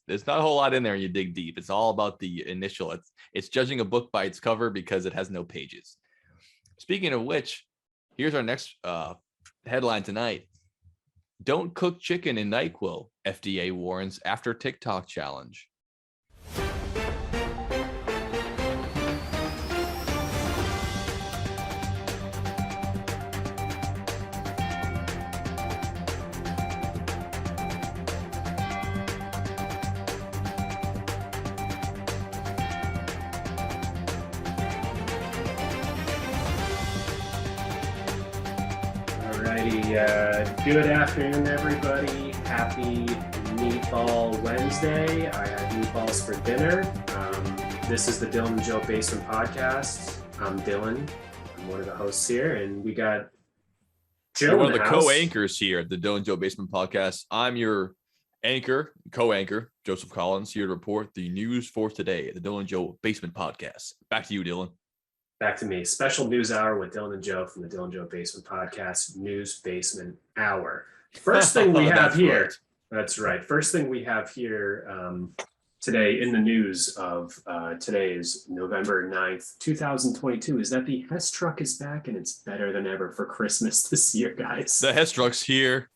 There's not a whole lot in there when you dig deep. It's all about the initial. It's judging a book by its cover because it has no pages. Speaking of which, here's our next headline tonight. Don't cook chicken in NyQuil, FDA warns after TikTok challenge. Good afternoon, everybody. Happy Meatball Wednesday. I had meatballs for dinner. This is the Dylan and Joe Basement Podcast. I'm Dylan. I'm one of the hosts here, and we got Joe. You're one of the co-anchors here at the Dylan and Joe Basement Podcast. I'm your co-anchor, Joseph Collins, here to report the news for today at the Dylan and Joe Basement Podcast. Back to you, Dylan. Back to me. Special news hour with Dylan and Joe from the Dylan and Joe Basement Podcast, News Basement Hour. First thing we have here. Right. That's right. First thing we have here today in the news of today is November 9th, 2022, is that the Hess truck is back and it's better than ever for Christmas this year, guys. The Hess truck's here.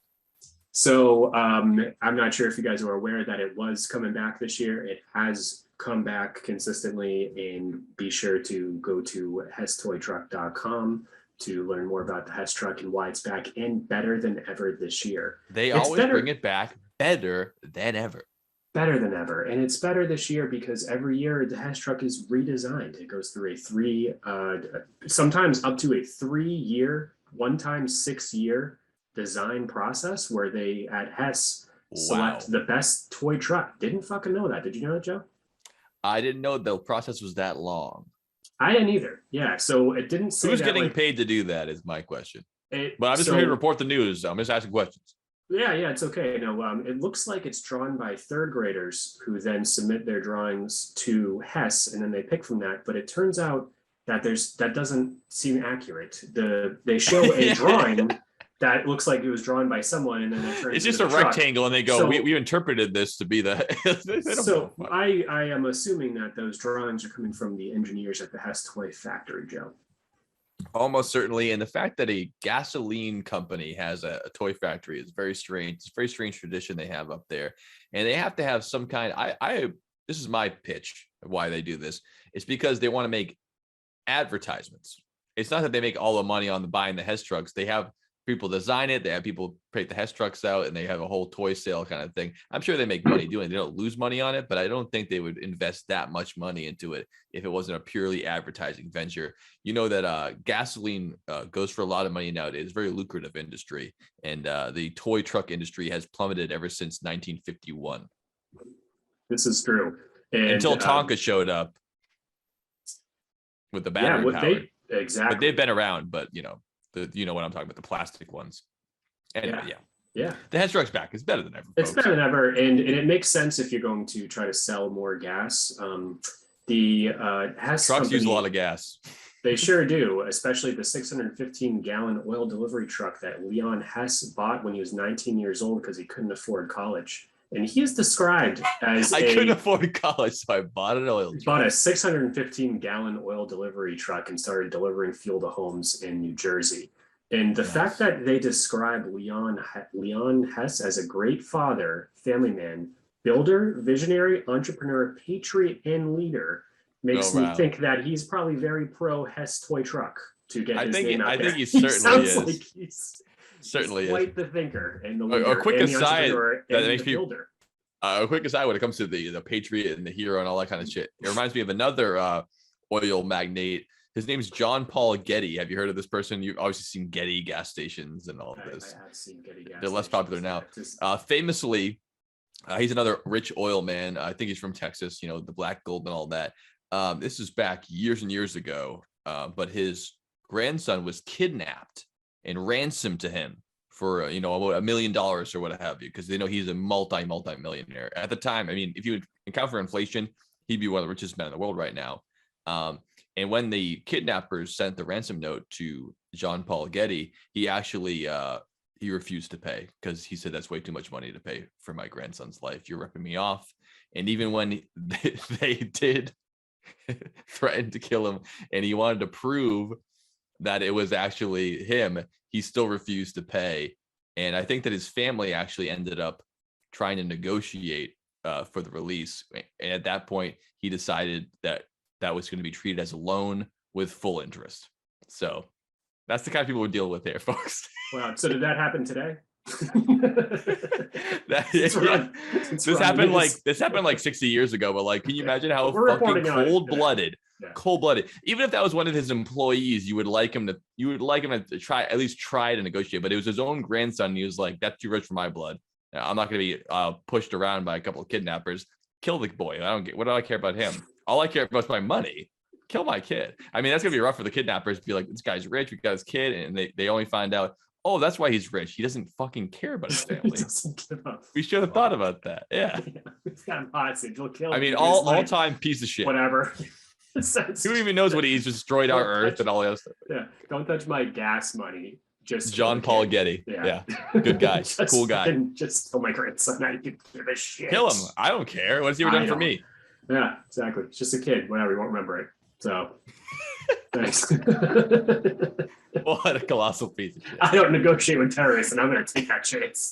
So I'm not sure if you guys are aware that it was coming back this year. It has come back consistently, and be sure to go to HessToyTruck.com to learn more about the Hess truck and why it's back and better than ever this year. They always bring it back better than ever. Better than ever. And it's better this year because every year the Hess truck is redesigned. It goes through sometimes up to a 3-year, one time 6-year design process where they at Hess select the best toy truck. Didn't fucking know that. Did you know that, Joe? I didn't know the process was that long. I didn't either. Yeah, so it didn't say who's getting paid to do that is my question. But I'm just here to report the news. I'm just asking questions. Yeah, it's okay. No, it looks like it's drawn by third graders who then submit their drawings to Hess, and then they pick from that. But it turns out that that doesn't seem accurate. They show a drawing that looks like it was drawn by someone, and then it's just a rectangle, and they go, we interpreted this to be the. So I am assuming that those drawings are coming from the engineers at the Hess Toy Factory, Joe. Almost certainly, and the fact that a gasoline company has a toy factory is very strange. It's a very strange tradition they have up there, and they have to have some kind. This is my pitch of why they do this. It's because they want to make advertisements. It's not that they make all the money on buying the Hess trucks. They have people design it, they have people create the Hess trucks out, and they have a whole toy sale kind of thing. I'm sure they make money doing it. They don't lose money on it, but I don't think they would invest that much money into it if it wasn't a purely advertising venture. You know that gasoline goes for a lot of money nowadays. It's a very lucrative industry, and the toy truck industry has plummeted ever since 1951. This is true. Until Tonka showed up with the battery power. Exactly. But they've been around, but you know what I'm talking about, the plastic ones. Anyway, yeah. The Hess truck's back. It's better than ever. It's better than ever, and it makes sense if you're going to try to sell more gas. The Hess trucks company, use a lot of gas. They sure do, especially the 615-gallon oil delivery truck that Leon Hess bought when he was 19 years old because he couldn't afford college. And he is described as I couldn't afford college, so I bought an oil truck. Bought a 615-gallon oil delivery truck and started delivering fuel to homes in New Jersey. And the fact that they describe Leon Hess as a great father, family man, builder, visionary, entrepreneur, patriot, and leader makes me think that he's probably very pro Hess toy truck to get his name out there. I think he certainly is. Like he's quite the thinker and the leader. A quick and aside that makes me builder. A quick aside when it comes to the patriot and the hero and all that kind of shit. It reminds me of another oil magnate. His name's John Paul Getty. Have you heard of this person? You've obviously seen Getty gas stations and all of this. I have seen Getty gas stations. They're less popular now. Famously, he's another rich oil man. I think he's from Texas, the black gold and all that. This is back years and years ago, but his grandson was kidnapped and ransomed to him for about $1 million or what have you, because they know he's a multi-millionaire at the time. I mean, if you would account for inflation, he'd be one of the richest men in the world right now. And when the kidnappers sent the ransom note to John Paul Getty, he actually he refused to pay because he said that's way too much money to pay for my grandson's life. You're ripping me off. And even when they did threaten to kill him and he wanted to prove that it was actually him, he still refused to pay. And I think that his family actually ended up trying to negotiate for the release. And at that point, he decided that that was going to be treated as a loan with full interest. So that's the kind of people we deal with here, folks. Wow. So did that happen today? This happened like 60 years ago, but like, can you imagine how fucking cold-blooded? Yeah. Cold-blooded. Even if that was one of his employees, you would like him to try to negotiate. But it was his own grandson. And he was like, "That's too rich for my blood. I'm not going to be pushed around by a couple of kidnappers. Kill the boy. I don't get. What do I care about him? All I care about is my money. Kill my kid." I mean, that's gonna be rough for the kidnappers to be like, "This guy's rich. We got his kid," and they only find out, oh, that's why he's rich. He doesn't fucking care about his family. We should have thought about that. Yeah. He's got him hostage. He'll kill him. I mean, all time piece of shit. Whatever. Who even knows what he's destroyed our earth and all that stuff. Yeah. Don't touch my gas money. Just John Paul Getty. Yeah. Good guy. Cool guy. Just kill my grandson. I can give a shit. Kill him. I don't care. What's he ever done for me? Yeah, exactly. It's just a kid. Whatever. You won't remember it. So thanks. What a colossal piece of shit. I don't negotiate with terrorists, and I'm going to take that chance.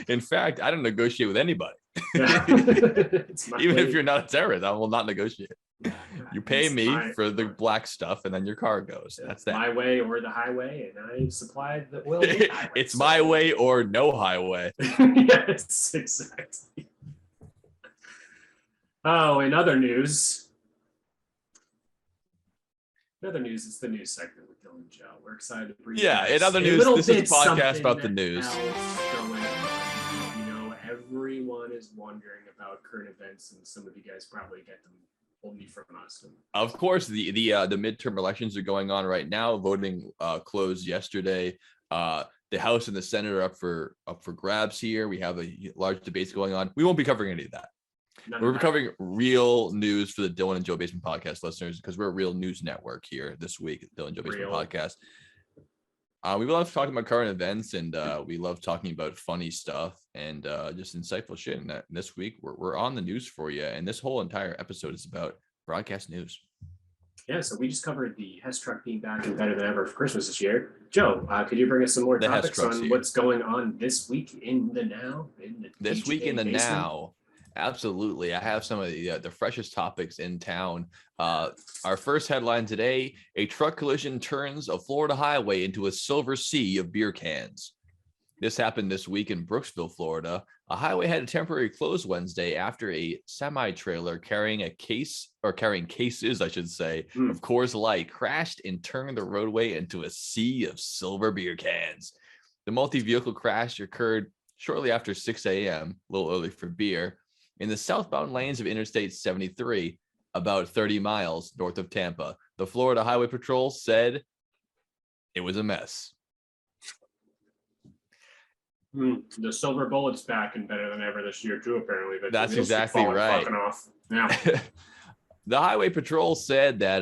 In fact, I don't negotiate with anybody. Yeah. Even if you're not a terrorist, I will not negotiate. You pay me for the black stuff, and then your car goes. That's that. My way or the highway, and I supplied the will. It's my way or no highway. Yes, exactly. Oh, in other news. It's the news segment with Dylan and Joe. We're excited to bring in other news, this is a podcast about the news. You know, everyone is wondering about current events, and some of you guys probably get them only from us. Of course, the midterm elections are going on right now. Voting closed yesterday. The House and the Senate are up for grabs here. We have a large debates going on. We won't be covering any of that. We're covering real news for the Dylan and Joe Basement Podcast listeners, because we're a real news network here this week at the Dylan and Joe Basement Podcast. We love talking about current events, and we love talking about funny stuff and just insightful shit. And this week we're on the news for you, and this whole entire episode is about broadcast news. Yeah, so we just covered the Hess truck being back and better than ever for Christmas this year. Joe, could you bring us some more topics on what's going on this week in the now? This week in the now. Absolutely. I have some of the freshest topics in town. Our first headline today: a truck collision turns a Florida highway into a silver sea of beer cans. This happened this week in Brooksville, Florida. A highway had a temporary close Wednesday after a semi-trailer carrying cases, I should say, of Coors Light crashed and turned the roadway into a sea of silver beer cans. The multi-vehicle crash occurred shortly after 6 a.m., a little early for beer, in the southbound lanes of Interstate 73, about 30 miles north of Tampa. The Florida Highway Patrol said it was a mess. The silver bullet's back and better than ever this year too, apparently. But that's exactly right. Yeah. The Highway Patrol said that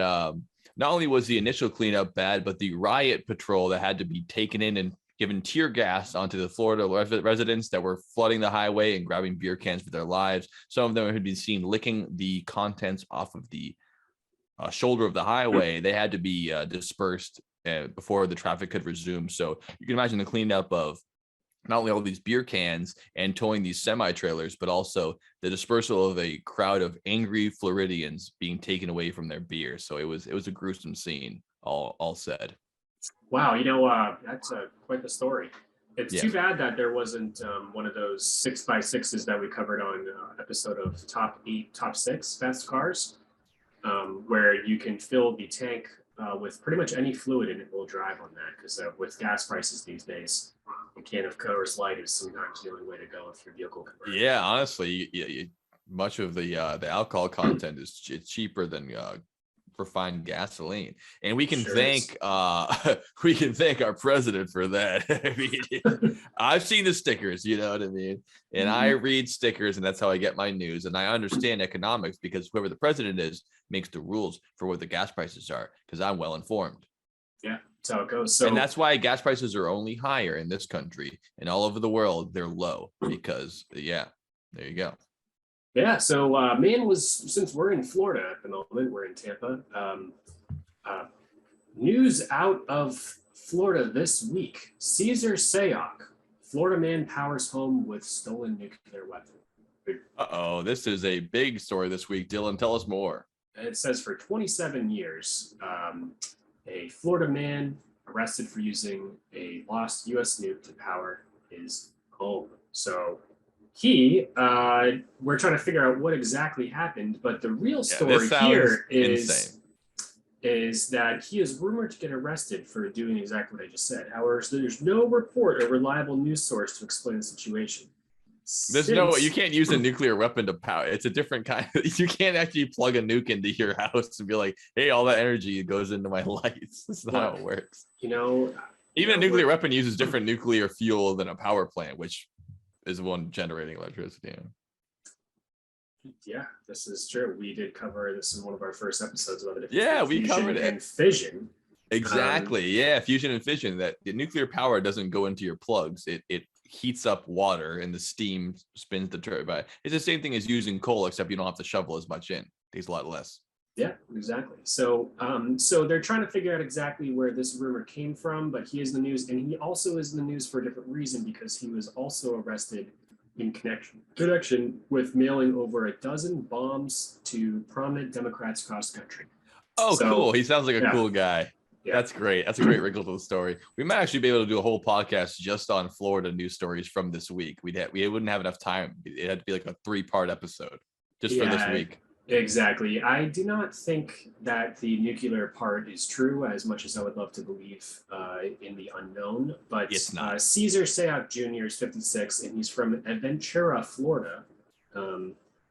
not only was the initial cleanup bad, but the riot patrol that had to be taken in and given tear gas onto the Florida residents that were flooding the highway and grabbing beer cans for their lives. Some of them had been seen licking the contents off of the shoulder of the highway. They had to be dispersed before the traffic could resume. So you can imagine the cleanup of not only all these beer cans and towing these semi-trailers, but also the dispersal of a crowd of angry Floridians being taken away from their beer. So it was a gruesome scene, all said. Wow, that's quite the story. It's too bad that there wasn't one of those 6x6s that we covered on episode of Top 6 Fast Cars, where you can fill the tank with pretty much any fluid and it will drive on that. Because with gas prices these days, a can of Coors Light is sometimes the only way to go if your vehicle can burn. Yeah, honestly, much of the alcohol content is cheaper than refined gasoline, and we can thank our president for that. I mean, I've seen the stickers, you know what I mean, and I read stickers, and that's how I get my news, and I understand economics because whoever the president is makes the rules for what the gas prices are, because I'm well informed. Yeah, that's how it goes. So, and that's why gas prices are only higher in this country, and all over the world they're low, because there you go. Yeah. So, man was, since we're in Florida at the moment, we're in Tampa. Uh, News out of Florida this week: Caesar Sayoc, Florida man powers home with stolen nuclear weapon. Uh-oh, this is a big story this week. Dylan, tell us more. It says for 27 years, a Florida man arrested for using a lost U.S. nuke to power his home. So we're trying to figure out what exactly happened, but the real story here is that he is rumored to get arrested for doing exactly what I just said. However, there's no report or reliable news source to explain the situation. You can't use a nuclear weapon to power. It's a different kind. You can't actually plug a nuke into your house and be like, hey, all that energy goes into my lights. That's not how it works. Even a nuclear weapon uses different nuclear fuel than a power plant, which is one generating electricity. Yeah, this is true. We did cover this in one of our first episodes about the difference. Yeah, we covered it. And fission. Exactly. Fusion and fission. That the nuclear power doesn't go into your plugs. It heats up water and the steam spins the turbine. It's the same thing as using coal, except you don't have to shovel as much in. It takes a lot less. Yeah, exactly. So they're trying to figure out exactly where this rumor came from, but he is in the news, and he also is in the news for a different reason, because he was also arrested in connection with mailing over a dozen bombs to prominent Democrats across the country. Oh, so, cool. He sounds like a cool guy. Yeah. That's great. That's a great wrinkle to the story. We might actually be able to do a whole podcast just on Florida news stories from this week. We wouldn't have enough time. It had to be like a 3-part episode just for this week. Exactly. I do not think that the nuclear part is true, as much as I would love to believe in the unknown. But it's not. Caesar Sayoc Jr. is 56, and he's from Aventura, Florida.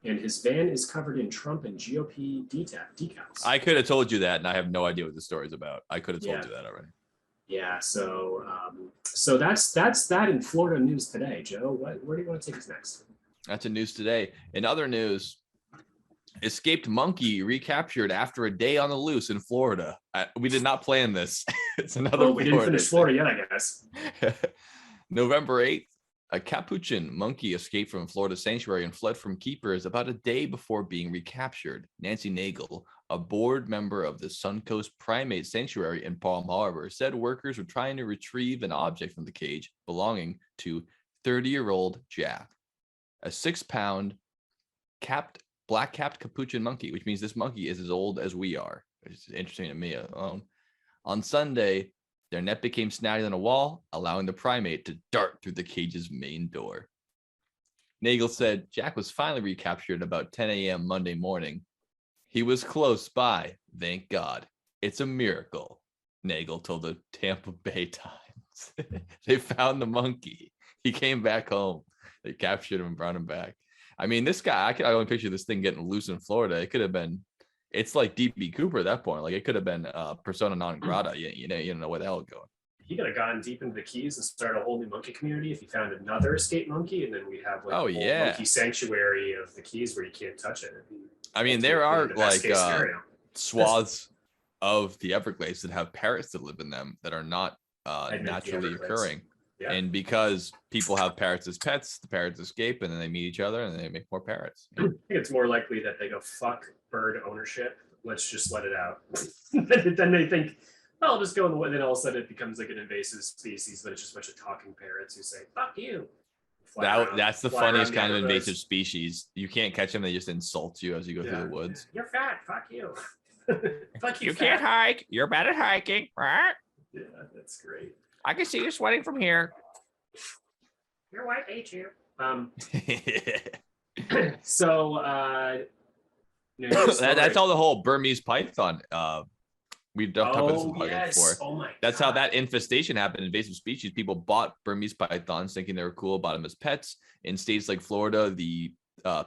And his van is covered in Trump and GOP decals. I could have told you that, and I have no idea what the story's about. I could have told you that already. Yeah, so that's that in Florida news today, Joe. Where do you want to take us next? That's in news today. In other news, escaped monkey recaptured after a day on the loose in Florida. We did not plan this. It's another. Well, we didn't finish Florida yet, I guess. November 8th. A capuchin monkey escaped from Florida sanctuary and fled from keepers about a day before being recaptured. Nancy Nagel, a board member of the Suncoast Primate Sanctuary in Palm Harbor, said workers were trying to retrieve an object from the cage belonging to 30-year-old Jack, a 6-pound black-capped capuchin monkey, which means this monkey is as old as we are. It's interesting to me alone. On Sunday, their net became snagged on a wall, allowing the primate to dart through the cage's main door. Nagel said Jack was finally recaptured about 10 a.m. Monday morning. He was close by, thank God. It's a miracle, Nagel told the Tampa Bay Times. They found the monkey. He came back home. They captured him and brought him back. I mean, this guy, I only picture this thing getting loose in Florida. It could have been, it's like DB Cooper at that point. Like it could have been persona non grata. You don't know where the hell it's going. He could have gone deep into the Keys and started a whole new monkey community if he found another escaped monkey, and then we'd have like a whole monkey sanctuary of the Keys where you can't touch it. I mean, there are like swaths of the Everglades that have parrots that live in them that are not naturally occurring. Yeah. And because people have parrots as pets, the parrots escape and then they meet each other and they make more parrots. I think it's more likely that they go, fuck bird ownership. Let's just let it out. Then they think, well, I'll just go in the way. Then all of a sudden it becomes like an invasive species, but it's just a bunch of talking parrots who say, fuck you. That's the funniest kind of invasive species. You can't catch them. They just insult you as you go through the woods. You're fat. Fuck you. Fuck you. You can't hike. You're bad at hiking. Yeah, that's great. I can see you sweating from here. Your wife hates you. So that's all the whole Burmese python. We've talked about this before. Oh my that's how that infestation happened. Invasive species. People bought Burmese pythons thinking they were cool, bought them as pets. In states like Florida, the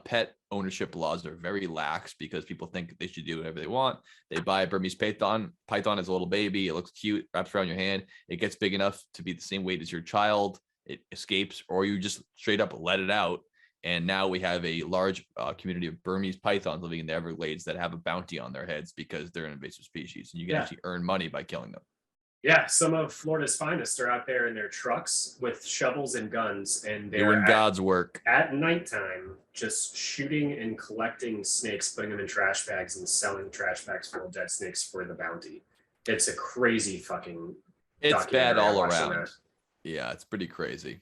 pet ownership laws are very lax because people think they should do whatever they want. They buy a Burmese python. Python is a little baby. It looks cute, wraps around your hand. It gets big enough to be the same weight as your child. It escapes, or you just straight up let it out. And now we have a large community of Burmese pythons living in the Everglades that have a bounty on their heads because they're an invasive species, and you can actually earn money by killing them. Yeah, some of Florida's finest are out there in their trucks with shovels and guns, and Doing they're God's work. at nighttime just shooting and collecting snakes, putting them in trash bags, and selling trash bags full of dead snakes for the bounty. It's a crazy fucking It's bad documentary. I all watched on around. that. Yeah, it's pretty crazy.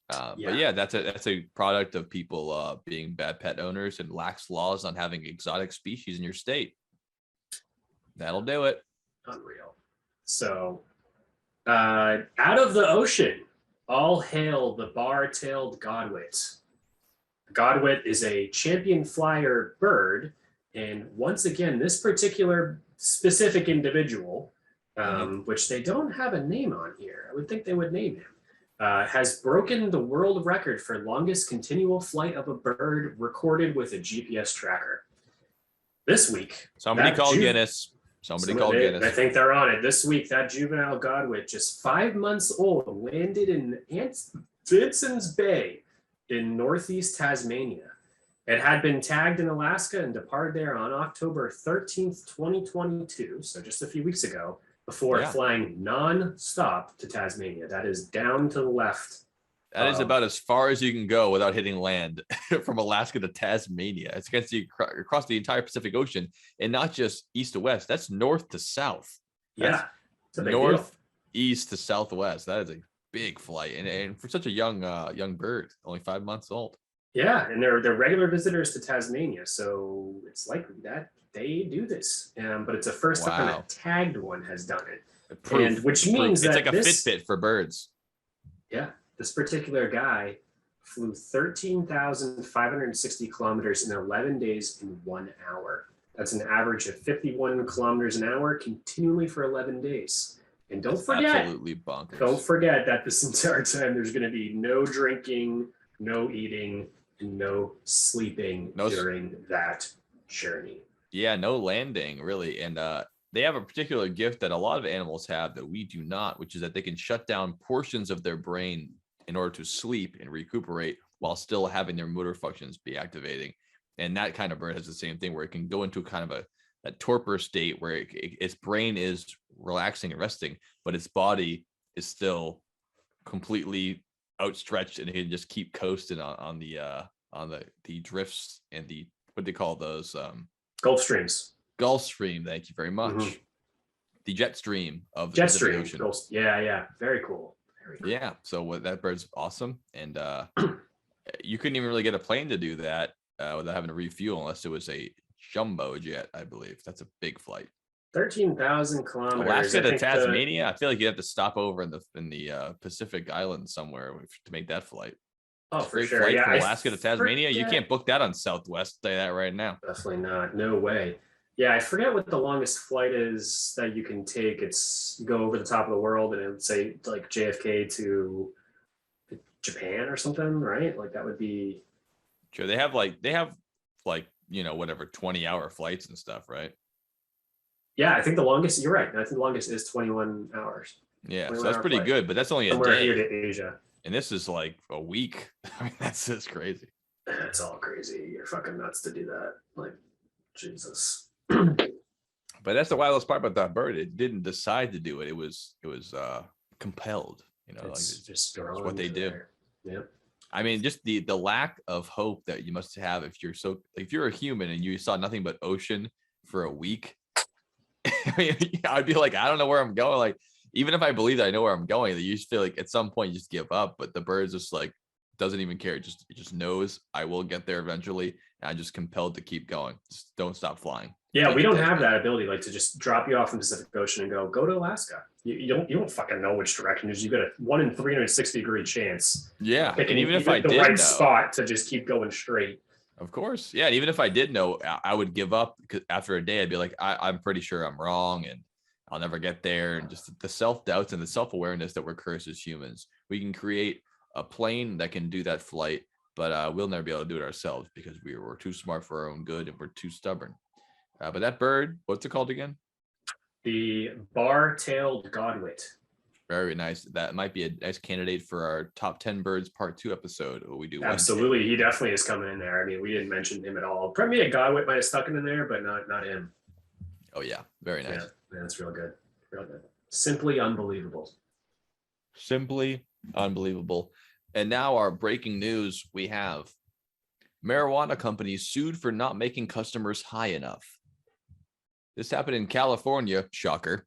But Yeah. yeah, that's a product of people being bad pet owners and lax laws on having exotic species in your state. That'll do it. Unreal. So, out of the ocean, all hail the bar-tailed godwit. Godwit is a champion flyer bird, and once again, this particular specific individual, which they don't have a name on here, I would think they would name him, has broken the world record for longest continual flight of a bird recorded with a GPS tracker. This week, Somebody called Guinness. Somebody called Guinness. I think they're on it. This week, that juvenile godwit, just 5 months old, landed in Anson's Bay in northeast Tasmania. It had been tagged in Alaska and departed there on October 13th, 2022, so just a few weeks ago, before flying non-stop to Tasmania. That is down to the left. That is about as far as you can go without hitting land from Alaska to Tasmania. It's against the across the entire Pacific Ocean, and not just east to west. That's north to south. That's north, east to southwest. That is a big flight, and for such a young bird, only 5 months old. Yeah, and they're regular visitors to Tasmania, so it's likely that they do this. But it's the first time a tagged one has done it, and which means that it's like a Fitbit for birds. Yeah. This particular guy flew 13,560 kilometers in 11 days in 1 hour. That's an average of 51 kilometers an hour continually for 11 days. And don't forget that this entire time there's going to be no drinking, no eating, and no sleeping during that journey. Yeah, no landing really. And they have a particular gift that a lot of animals have that we do not, which is that they can shut down portions of their brain in order to sleep and recuperate while still having their motor functions be activating. And that kind of bird has the same thing where it can go into kind of a torpor state where its brain is relaxing and resting, but its body is still completely outstretched, and it can just keep coasting on the drifts and the, what they call those, Gulf Streams. Gulf Stream. Thank you very much. The jet stream of the ocean. Yeah. Very cool. Yeah, so that bird's awesome, and you couldn't even really get a plane to do that without having to refuel unless it was a jumbo jet, I believe. That's a big flight. 13,000 kilometers. Alaska to Tasmania. I feel like you have to stop over in the Pacific Islands somewhere to make that flight. Oh, for sure. Flight from Alaska to Tasmania. You can't book that on Southwest. I'll tell you that right now. Definitely not. No way. Yeah, I forget what the longest flight is that you can take. It's go over the top of the world, and it would say like JFK to Japan or something, right? Like that would be. Sure, they have like whatever 20-hour flights and stuff, right? Yeah, I think the longest. You're right. I think the longest is 21 hours. Yeah, so that's pretty good, but that's only a day. Here to Asia, and this is like a week. I mean, that's just crazy. That's all crazy. You're fucking nuts to do that. Like, Jesus. But that's the wildest part about that bird. It didn't decide to do it. It was compelled. It's just what they do. Yeah. I mean, just the lack of hope that you must have if you're a human and you saw nothing but ocean for a week. I mean, I'd be like, I don't know where I'm going. Like, even if I believe that I know where I'm going, you just feel like at some point you just give up. But the bird's just like doesn't even care. It just knows I will get there eventually. And I'm just compelled to keep going. Just don't stop flying. Yeah, we don't have that ability, like to just drop you off in the Pacific Ocean and go to Alaska. You don't fucking know which direction is. You got a 1 in 360-degree chance. Yeah, and even if I did the right know, spot to just keep going straight. Of course, yeah. And even if I did know, I would give up because after a day, I'd be like, I'm pretty sure I'm wrong, and I'll never get there. And just the self-doubts and the self-awareness that we're cursed as humans. We can create a plane that can do that flight, but we'll never be able to do it ourselves because we're too smart for our own good and we're too stubborn. But that bird, what's it called again? The bar-tailed godwit. Very nice. That might be a nice candidate for our top 10 birds part 2 episode. We do. Absolutely. He definitely is coming in there. I mean, we didn't mention him at all. Probably a godwit might have stuck in there, but not him. Oh yeah. Very nice. Yeah, that's real good. Real good. Simply unbelievable. Simply unbelievable. And now our breaking news, we have marijuana companies sued for not making customers high enough. This happened in California, shocker.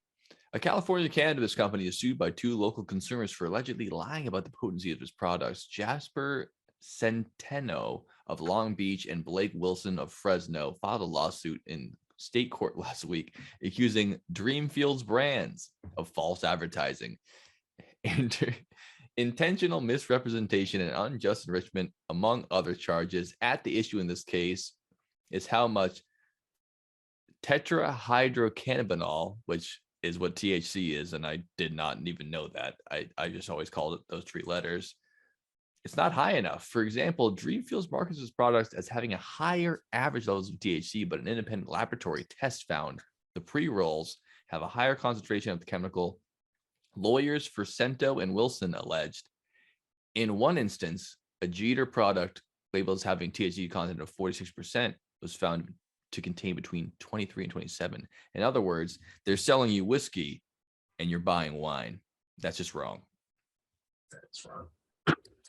A California cannabis company is sued by 2 local consumers for allegedly lying about the potency of its products. Jasper Centeno of Long Beach and Blake Wilson of Fresno filed a lawsuit in state court last week, accusing Dreamfields Brands of false advertising, intentional misrepresentation, and unjust enrichment, among other charges. At the issue in this case is how much tetrahydrocannabinol, which is what THC is, and I did not even know that. I just always called it those 3 letters. It's not high enough. For example, Dreamfields markets its products as having a higher average levels of THC, but an independent laboratory test found the pre-rolls have a higher concentration of the chemical. Lawyers for Cento and Wilson alleged in one instance, a Jeter product labeled as having THC content of 46% was found to contain between 23 and 27. In other words, they're selling you whiskey and you're buying wine. That's just wrong. That's wrong.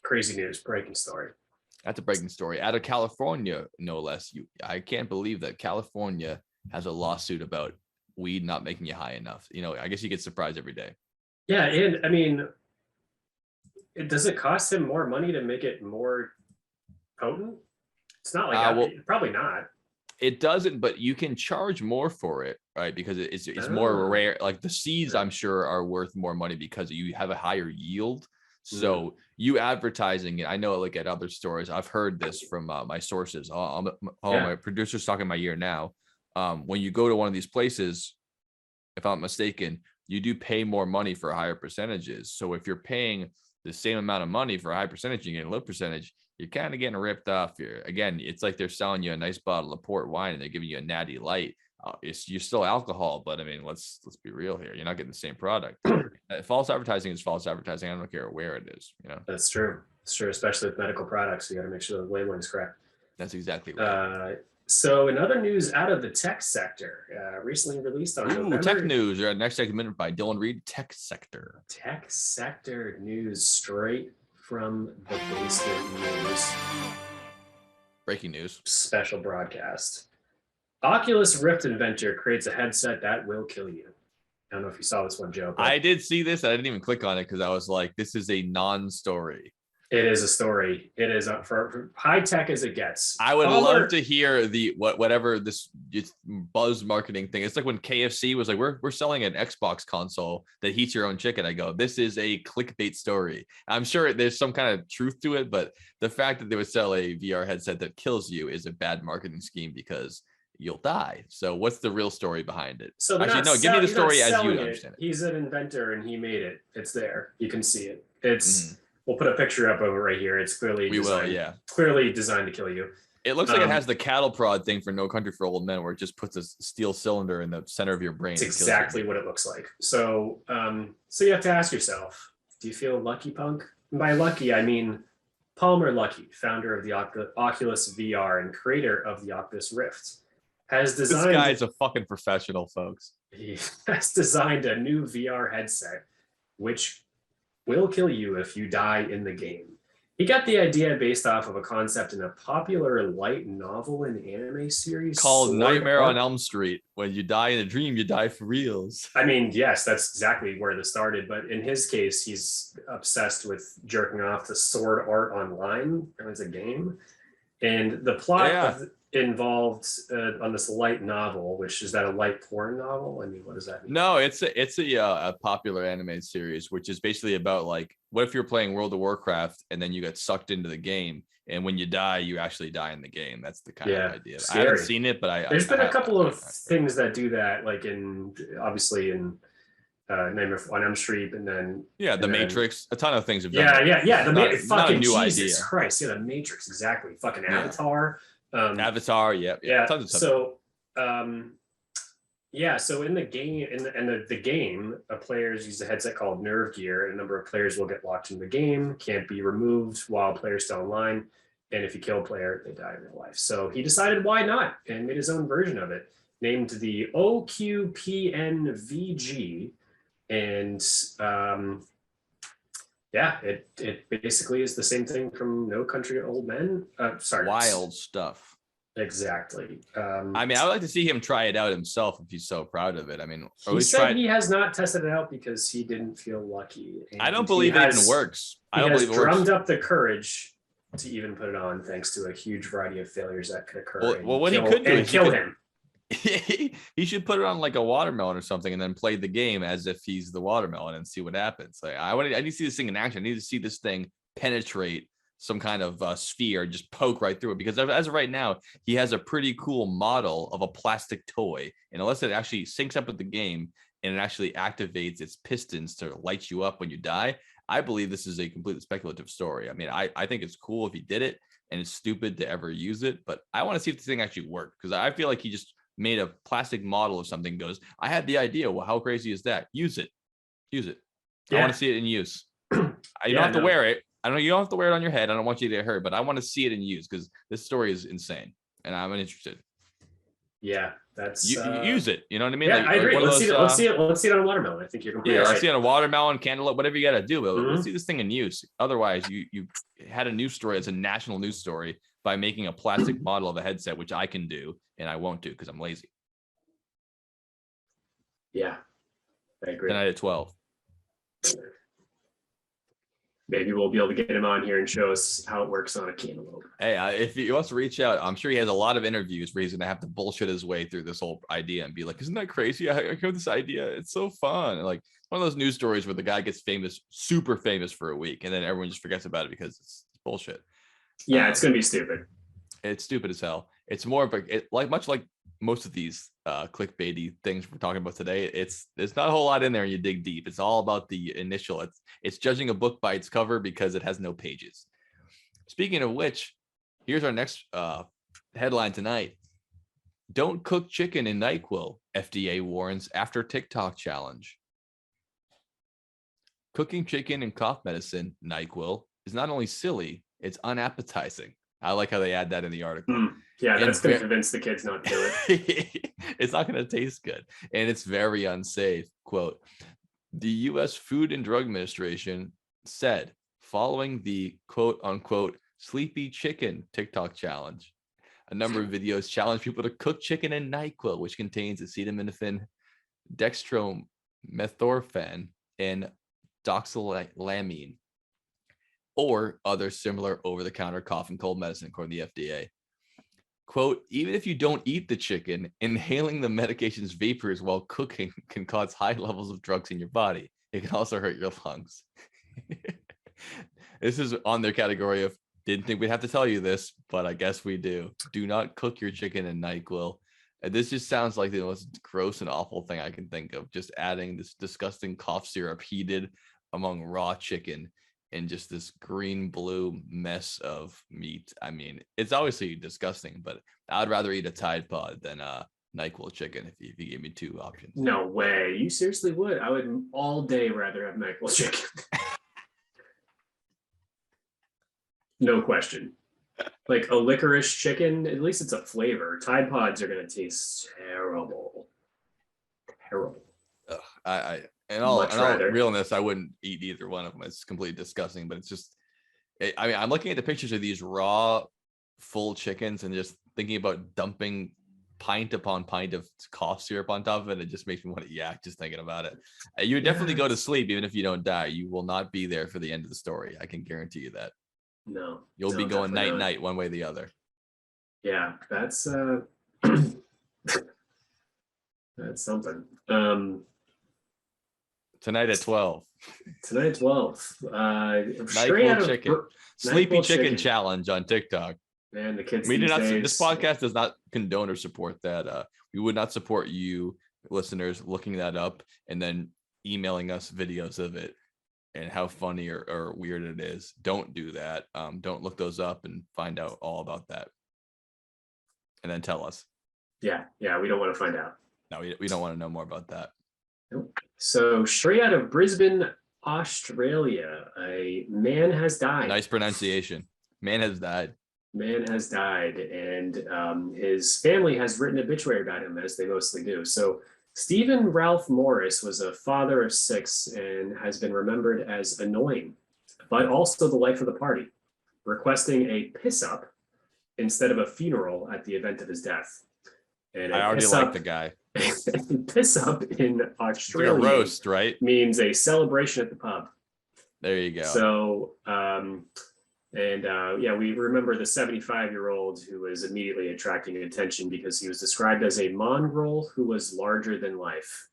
Crazy news, breaking story. That's a breaking story out of California, no less. I can't believe that California has a lawsuit about weed not making you high enough. I guess you get surprised every day. Yeah, and I mean, does it cost him more money to make it more potent? It's not like probably not. It doesn't, but you can charge more for it, right? Because it's more rare. Like the seeds, I'm sure, are worth more money because you have a higher yield. So you advertising it, I know, like at other stores, I've heard this from my sources. My producer's talking my ear now. When you go to one of these places, if I'm not mistaken, you do pay more money for higher percentages. So if you're paying the same amount of money for a high percentage, you get a low percentage, you're kind of getting ripped off here. Again, it's like they're selling you a nice bottle of port wine and they're giving you a natty light. You're still alcohol, but I mean, let's be real here. You're not getting the same product. False advertising is false advertising. I don't care where it is. That's true. It's true, especially with medical products. You got to make sure the labeling is correct. That's exactly right. So in other news out of the tech sector, recently released on November. Tech news. Our next segment by Dylan Reed, tech sector. Tech sector news straight from the basement news. Breaking news. Special broadcast. Oculus Rift inventor creates a headset that will kill you. I don't know if you saw this one, Joe. I did see this. I didn't even click on it because I was like, this is a non-story. It is a story. It is for high tech as it gets. I would love to hear whatever this buzz marketing thing. It's like when KFC was like, we're selling an Xbox console that heats your own chicken. I go, this is a clickbait story. I'm sure there's some kind of truth to it, but the fact that they would sell a VR headset that kills you is a bad marketing scheme because you'll die. So what's the real story behind it? So actually, no, give me the story as you understand it. He's an inventor and he made it. It's there. You can see it. It's we'll put a picture up of it right here. It's clearly clearly designed to kill you. It looks like it has the cattle prod thing for No Country for Old Men, where it just puts a steel cylinder in the center of your brain. It's exactly what it looks like. So so you have to ask yourself, do you feel lucky, punk? And by lucky, I mean Palmer Luckey, founder of the Oculus VR and creator of the Oculus Rift, has designed. This guy's a fucking professional, folks. He has designed a new VR headset, which will kill you if you die in the game. He got the idea based off of a concept in a popular light novel and anime series called Nightmare on Elm Street. When you die in a dream, you die for reals. I mean, yes, that's exactly where this started. But in his case, he's obsessed with jerking off to Sword Art Online as a game. And the plot involved on this light novel, which is that a light porn novel? I mean, what does that mean? No, it's a popular anime series, which is basically about like, what if you're playing World of Warcraft and then you get sucked into the game, and when you die, you actually die in the game. That's the kind of idea. Scary. I haven't seen it, but there's been a couple of things that do that, like obviously in Nightmare on Elm Street, and then The Matrix. A ton of things have done. The Matrix. Fucking new Jesus idea. Christ! The Matrix, exactly. Fucking Avatar. Avatar, tons of stuff. So, so in the game, the game, players use a headset called Nerve Gear, and a number of players will get locked in the game, can't be removed while players still online, and if you kill a player, they die in real life. So he decided why not, and made his own version of it, named the OQPNVG, And yeah, it basically is the same thing from No Country for Old Men. Sorry, Wild stuff. Exactly. I mean, I would like to see him try it out himself if he's so proud of it. I mean, he said he has not tested it out because he didn't feel lucky. I don't believe it even works. I don't believe it works. He has drummed up the courage to even put it on, thanks to a huge variety of failures that could occur. Well, what he could do is kill him. He should put it on like a watermelon or something, and then play the game as if he's the watermelon and see what happens. Like I need to see this thing in action. I need to see this thing penetrate some kind of sphere, just poke right through it. Because as of right now, he has a pretty cool model of a plastic toy, and unless it actually syncs up with the game and it actually activates its pistons to light you up when you die, I believe this is a completely speculative story. I mean, I think it's cool if he did it, and it's stupid to ever use it, but I want to see if this thing actually worked, because I feel like he just made a plastic model of something, goes, I had the idea. Well, how crazy is that? Use it. Yeah. I want to see it in use. You don't have to wear it. I don't know. You don't have to wear it on your head. I don't want you to get hurt, but I want to see it in use, because this story is insane and I'm interested. Yeah, that's use it. You know what I mean? Yeah, I agree. Let's see it on a watermelon. I think you're completely right. Let's see it on a watermelon, cantaloupe, whatever you got to do. But let's see this thing in use. Otherwise, you had a news story as a national news story by making a plastic model of a headset, which I can do, and I won't do because I'm lazy. Yeah, I agree. Tonight at 12. Maybe we'll be able to get him on here and show us how it works on a cantaloupe. Hey, if he wants to reach out, I'm sure he has a lot of interviews where he's going to have to bullshit his way through this whole idea and be like, isn't that crazy? I heard this idea. It's so fun. And like one of those news stories where the guy gets famous, super famous for a week, and then everyone just forgets about it because it's bullshit. Yeah, it's going to be stupid. It's stupid as hell. It's more of a, much like most of these clickbaity things we're talking about today, there's not a whole lot in there and you dig deep. It's all about the initial. It's judging a book by its cover because it has no pages. Speaking of which, here's our next headline tonight. Don't cook chicken in NyQuil, FDA warns after TikTok challenge. Cooking chicken in cough medicine, NyQuil, is not only silly, it's unappetizing. I like how they add that in the article. Yeah, that's going to convince the kids not to do it. It's not going to taste good. And it's very unsafe. Quote, the U.S. Food and Drug Administration said, following the quote unquote sleepy chicken TikTok challenge, a number of videos challenge people to cook chicken in NyQuil, which contains acetaminophen, dextromethorphan, and doxylamine, or other similar over-the-counter cough and cold medicine, according to the FDA. Quote, even if you don't eat the chicken, inhaling the medication's vapors while cooking can cause high levels of drugs in your body. It can also hurt your lungs. This is on their category of, didn't think we'd have to tell you this, but I guess we do. Do not cook your chicken in NyQuil. And this just sounds like the most gross and awful thing I can think of. Just adding this disgusting cough syrup heated among raw chicken and just this green-blue mess of meat. I mean, it's obviously disgusting, but I'd rather eat a Tide Pod than NyQuil chicken if you gave me two options. No way. You seriously would? I would all day rather have NyQuil chicken. No question. Like a licorice chicken, at least it's a flavor. Tide Pods are going to taste terrible. Terrible. In all realness, I wouldn't eat either one of them. It's completely disgusting, but it's just, I mean, I'm looking at the pictures of these raw, full chickens and just thinking about dumping pint upon pint of cough syrup on top of it. It just makes me want to yak just thinking about it. You would definitely go to sleep even if you don't die. You will not be there for the end of the story. I can guarantee you that. No. You'll be going night, one way or the other. Yeah, that's that's something. Tonight at 12. Tonight at 12. NyQuil chicken. Sleepy chicken challenge on TikTok. Man, the kids. This podcast does not condone or support that. We would not support you, listeners, looking that up and then emailing us videos of it and how funny or weird it is. Don't do that. Don't look those up and find out all about that. And then tell us. Yeah, we don't want to find out. No, we don't want to know more about that. Nope. So straight out of Brisbane, Australia, a man has died. Nice pronunciation. Man has died. Man has died, and his family has written obituary about him, as they mostly do. So Stephen Ralph Morris was a father of 6 and has been remembered as annoying, but also the life of the party, requesting a piss up instead of a funeral at the event of his death. And I already like the guy. piss up in Australia, like a roast, right? Means a celebration at the pub. There you go. So, we remember the 75-year-old who was immediately attracting attention because he was described as a mongrel who was larger than life.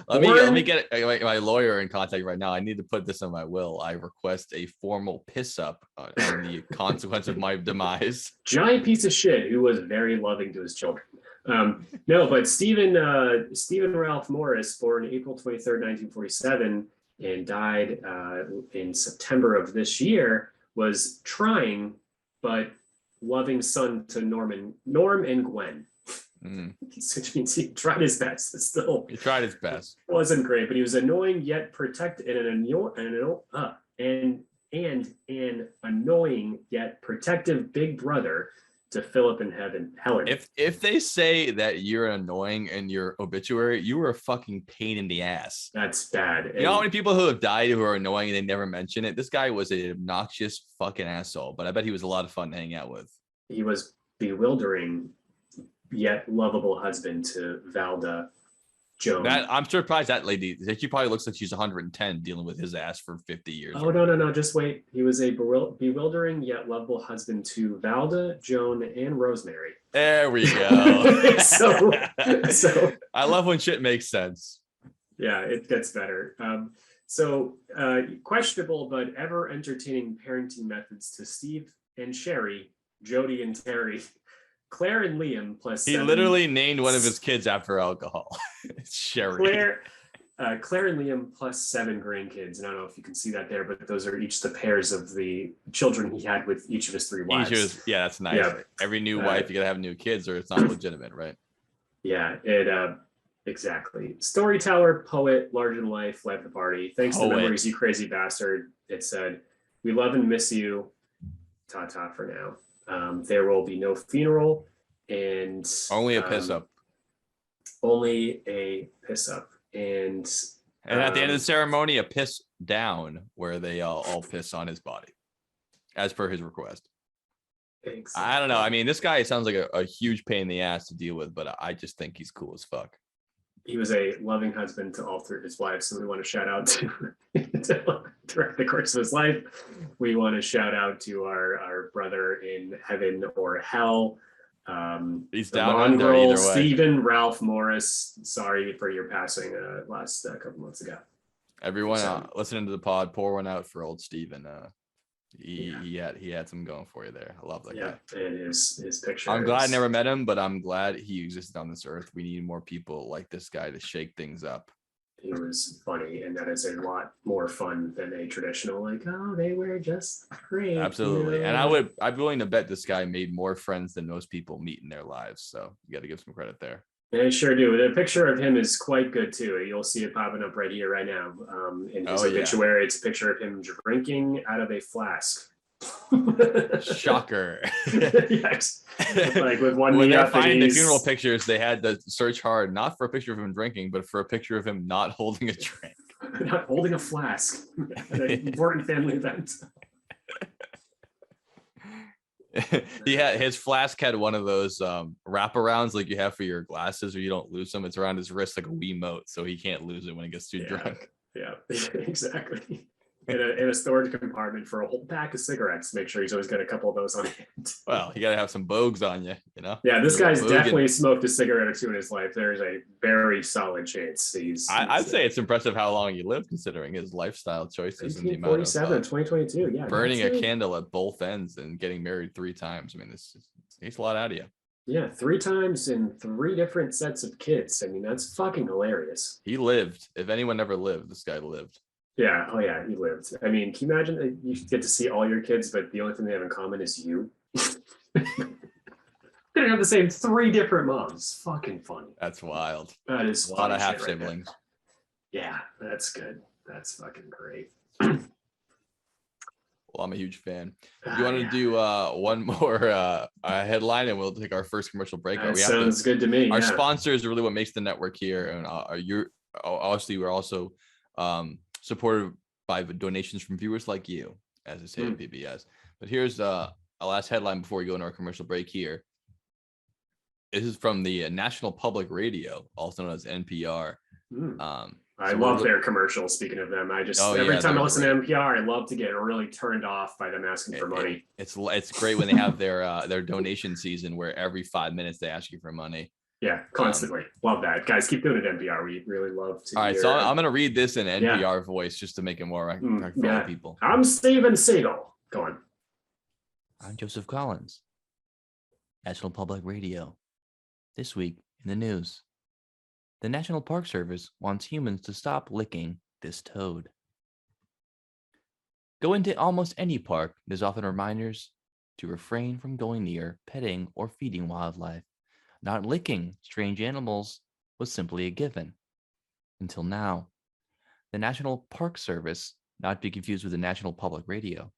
let me get my lawyer in contact right now. I need to put this on my will. I request a formal piss up on the consequence of my demise. Giant piece of shit who was very loving to his children. No, but Stephen Ralph Morris, born April 23rd, 1947, and died in September of this year, was trying but loving son to Norm and Gwen. Which means he tried his best. He tried his best. Wasn't great, but he was annoying yet protected, and an annoying yet protective big brother to Philip and Helen. If they say that you're annoying in your obituary, you were a fucking pain in the ass. That's bad. You know how many people who have died who are annoying and they never mention it? This guy was an obnoxious fucking asshole, but I bet he was a lot of fun to hang out with. He was bewildering yet lovable husband to Valda Joan. I'm surprised that lady. She probably looks like she's 110 dealing with his ass for 50 years. Oh, no. Just wait. He was a bewildering yet lovable husband to Valda, Joan, and Rosemary. There we go. so I love when shit makes sense. Yeah, it gets better. Questionable but ever entertaining parenting methods to Steve and Sherry, Jody and Terry, Claire and Liam plus. He literally named one of his kids after alcohol. It's Sherry. Claire and Liam plus 7 grandkids. And I don't know if you can see that there, but those are each the pairs of the children he had with each of his 3 wives. That's nice. Yeah. Every new wife, you gotta have new kids or it's not legitimate, right? Yeah, exactly. Storyteller, poet, larger than life, life of the party. Thanks to memories, you crazy bastard. It said, "We love and miss you. Ta-ta for now. There will be no funeral and only a piss up. Only a piss up. And at the end of the ceremony, a piss down where they all piss on his body as per his request. Exactly. I don't know. I mean, this guy sounds like a huge pain in the ass to deal with, but I just think he's cool as fuck. He was a loving husband to all 3 of his wives. So we want to shout out to throughout the course of his life. We want to shout out to our brother in heaven or hell. He's down under either way. Stephen Ralph Morris. Sorry for your passing last couple months ago. Everyone listening to the pod, pour one out for old Stephen. He had some going for you there. I love that guy. And his picture. I'm glad I never met him, but I'm glad he existed on this earth. We need more people like this guy to shake things up. He was funny, and that is a lot more fun than a traditional they were just great. Absolutely. And I'd be willing to bet this guy made more friends than most people meet in their lives. So you got to give some credit there. They sure do. The picture of him is quite good too. You'll see it popping up right here, right now. In his obituary, it's a picture of him drinking out of a flask. Shocker. Yes. With one when they're finding the funeral pictures, they had to search hard, not for a picture of him drinking, but for a picture of him not holding a drink. Not holding a flask at an important family event. His flask had one of those wraparounds like you have for your glasses, or you don't lose them. It's around his wrist like a Wiimote, so he can't lose it when he gets too drunk. Yeah, exactly. In a storage compartment for a whole pack of cigarettes. Make sure he's always got a couple of those on hand. Well, you got to have some bogues on you, you know? Yeah, this guy's definitely smoked a cigarette or 2 in his life. There's a very solid chance. I'd say it's impressive how long he lived, considering his lifestyle choices and the amount of 2022. Yeah, burning a candle at both ends and getting married 3 times. I mean, this takes a lot out of you. Yeah, 3 times and 3 different sets of kids. I mean, that's fucking hilarious. He lived. If anyone ever lived, this guy lived. Yeah. Oh, yeah. He lived. I mean, can you imagine that you get to see all your kids, but the only thing they have in common is you? They don't have the same 3 different moms. Fucking funny. That's wild. That is a lot of half siblings. Yeah, that's good. That's fucking great. Well, I'm a huge fan. You want to do one more headline, and we'll take our first commercial break? That sounds good to me. Our sponsors are really what makes the network here, and obviously we're also supported by donations from viewers like you, as I say at PBS. But here's a last headline before we go into our commercial break here. This is from the National Public Radio, also known as NPR. I love their commercials. Speaking of them, every time I listen to NPR, I love to get really turned off by them asking for money. It's great when they have their donation season where every 5 minutes they ask you for money. Yeah, constantly. Love that. Guys, keep doing it, NPR. We really love to. All right, so I'm going to read this in NPR voice just to make it more for people. I'm Steven Seagal. Go on. I'm Joseph Collins. National Public Radio. This week in the news. The National Park Service wants humans to stop licking this toad. Go into almost any park. There's often reminders to refrain from going near, petting, or feeding wildlife. Not licking strange animals was simply a given. Until now. The National Park Service, not to be confused with the National Public Radio.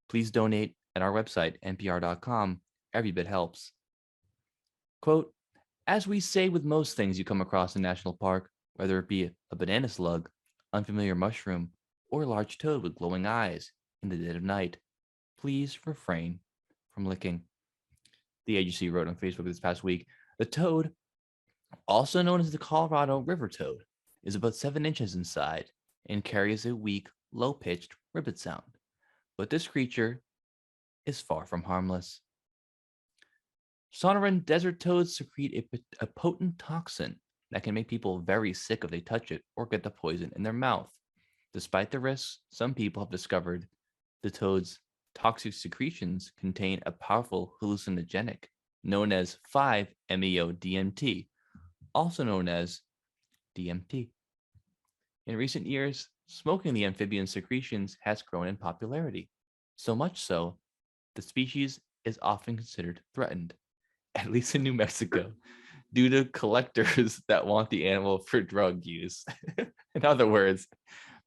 Please donate at our website, npr.com. Every bit helps. Quote, as we say with most things you come across in national park, whether it be a banana slug, unfamiliar mushroom, or a large toad with glowing eyes in the dead of night, please refrain from licking. The agency wrote on Facebook this past week, the toad, also known as the Colorado River toad, is about 7 inches in size and carries a weak, low-pitched ribbit sound. But this creature is far from harmless. Sonoran desert toads secrete a potent toxin that can make people very sick if they touch it or get the poison in their mouth. Despite the risks, some people have discovered the toad's toxic secretions contain a powerful hallucinogenic known as 5-MeO-DMT, also known as DMT. In recent years, smoking the amphibian secretions has grown in popularity, so much so, the species is often considered threatened, at least in New Mexico, due to collectors that want the animal for drug use. In other words,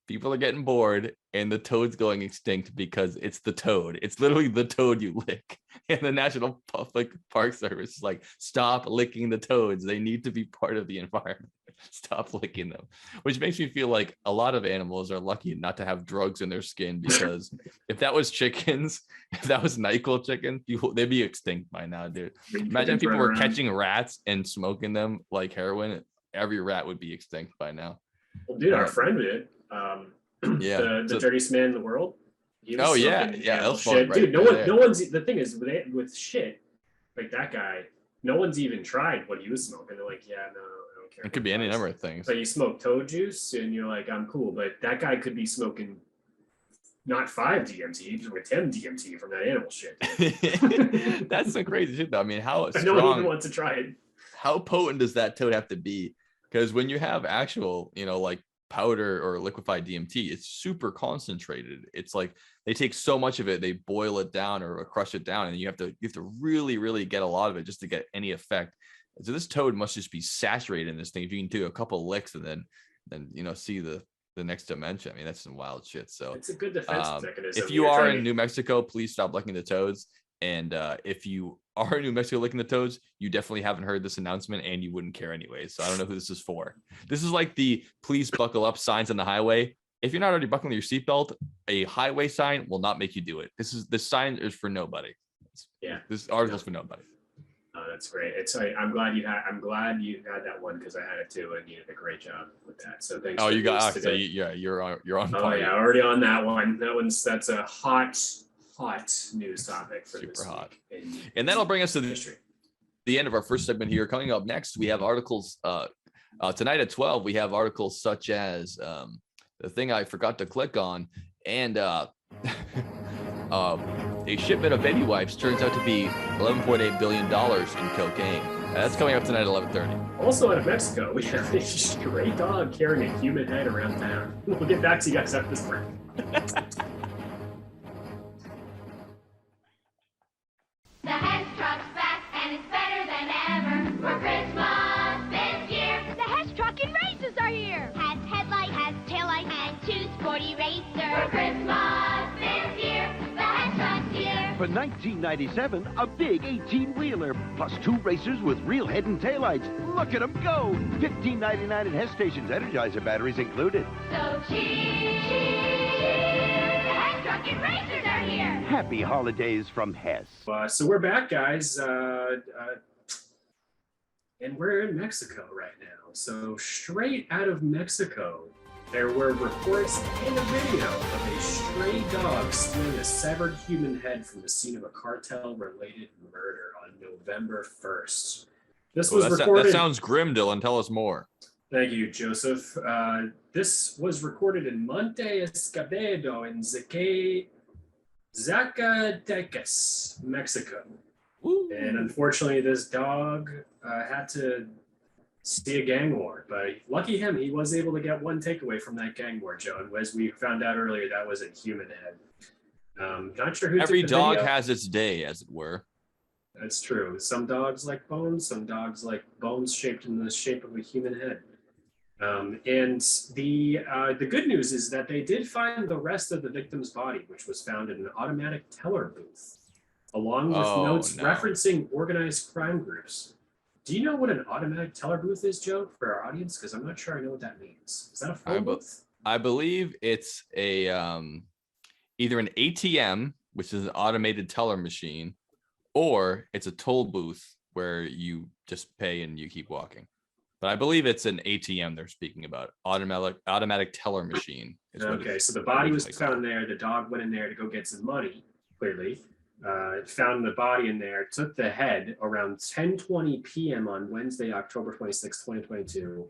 people are getting bored and the toad's going extinct because it's the toad. It's literally the toad you lick. And the National Public Park Service is like, stop licking the toads. They need to be part of the environment. Stop licking them. Which makes me feel like a lot of animals are lucky not to have drugs in their skin, because if that was chickens, if that was NyQuil chicken, they'd be extinct by now, dude. Imagine if people were catching rats and smoking them like heroin. Every rat would be extinct by now. Well, dude, our friend did. The dirtiest man in the world. Shit. Right, dude, no one's. The thing is with shit like that guy, no one's even tried what he was smoking. They're like, yeah, no, I don't care. It could be any number of things. So you smoke toad juice, and you're like, I'm cool, but that guy could be smoking not 5 DMT, but 10 DMT from that animal shit. That's some crazy shit, though. I mean, how strong? No one even wants to try it. How potent does that toad have to be? Because when you have actual, like powder or liquefied DMT, it's super concentrated. It's like they take so much of it, they boil it down or crush it down, and you have to really, really get a lot of it just to get any effect. So this toad must just be saturated in this thing. If you can do a couple licks and then see the next dimension. I mean, that's some wild shit. So it's a good defense mechanism. If you are in New Mexico, please stop licking the toads. And if you are in New Mexico licking the toads, you definitely haven't heard this announcement, and you wouldn't care anyway. So I don't know who this is for. This is like the please buckle up signs on the highway. If you're not already buckling your seatbelt, a highway sign will not make you do it. This sign is for nobody. This article's for nobody. Oh, that's great. I'm glad you had that one, because I had it too, and you did a great job with that. So thanks. Oh, you got you're on. Oh yeah, already on that one. That's a hot news topic for super this hot. week. And that'll bring us to the end of our first segment here. Coming up next, we have articles tonight at 12. We have articles such as the thing I forgot to click on, and a shipment of baby wipes turns out to be $11.8 billion in cocaine. That's coming up tonight at 11:30. Also out of Mexico, we have a stray dog carrying a human head around town. We'll get back to you guys after this break. The Hess truck's back, and it's better than ever for Christmas this year. The Hess truck and races are here. Has headlight, has taillight, and 2 sporty racers for Christmas this year. for $19.97, a big 18-wheeler, plus 2 racers with real head and taillights. Look at them go! $15.99 at Hess stations, Energizer batteries included. So cheap. The Hess Truckin' Racers are here. Happy holidays from Hess. So we're back, guys. And we're in Mexico right now. So straight out of Mexico, there were reports and a video of a stray dog stealing a severed human head from the scene of a cartel-related murder on November 1st. This was recorded. That sounds grim, Dylan. Tell us more. Thank you, Joseph. This was recorded in Monte Escobedo in Zacatecas, Mexico. Ooh. And unfortunately, this dog had to see a gang war. But lucky him, he was able to get one takeaway from that gang war, Joe. And as we found out earlier, that was a human head. Not sure who Every took the dog video. has its day, as it were. That's true. Some dogs like bones. Some dogs like bones shaped in the shape of a human head. And the good news is that they did find the rest of the victim's body, which was found in an automatic teller booth, along with notes referencing organized crime groups. Do you know what an automatic teller booth is, Joe, for our audience? Because I'm not sure I know what that means. Is that a phone booth? I believe it's a either an ATM, which is an automated teller machine, or it's a toll booth where you just pay and you keep walking. But I believe it's an ATM they're speaking about. Automatic teller machine. Okay, so the body was found there. The dog went in there to go get some money, clearly. Found the body in there, took the head around 10:20 p.m. on Wednesday, October 26, 2022.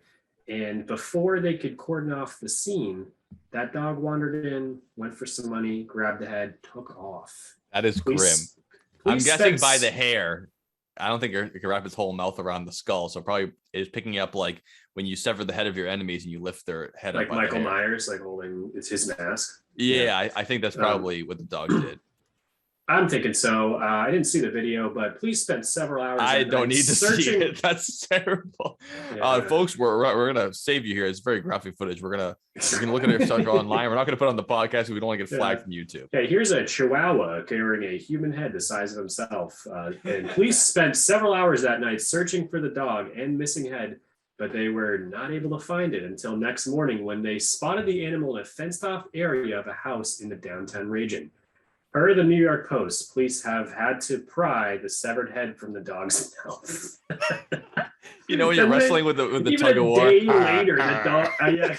And before they could cordon off the scene, that dog wandered in, went for some money, grabbed the head, took off. That is grim. I'm guessing by the hair. I don't think it can wrap its whole mouth around the skull. So probably it's picking up like when you sever the head of your enemies and you lift their head like up. Like Michael Myers, like holding his mask. Yeah. I think that's probably what the dog did. I'm thinking so. I didn't see the video, but police spent several hours. I don't need to searching. see it. That's terrible. Yeah. Folks, we're gonna save you here. It's very graphic footage. We're gonna look at our stuff online. We're not gonna put it on the podcast. We don't want to get flagged from YouTube. Okay, here's a Chihuahua carrying a human head the size of himself. And police spent several hours that night searching for the dog and missing head, but they were not able to find it until next morning when they spotted the animal in a fenced-off area of a house in the downtown region. Per the New York Post, police have had to pry the severed head from the dog's mouth. You know when you're wrestling with the tug of war. Day later, the dog. Yeah,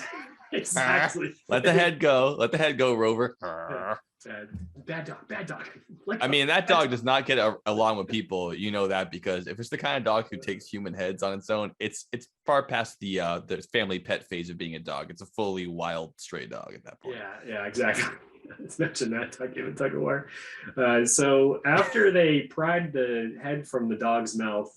exactly. Let the head go. Let the head go, Rover. Bad dog. I mean, that dog does not get along with people. You know that because if it's the kind of dog who takes human heads on its own, it's far past the family pet phase of being a dog. It's a fully wild stray dog at that point. Yeah, exactly. Let's mention that tug of war. So after they pried the head from the dog's mouth,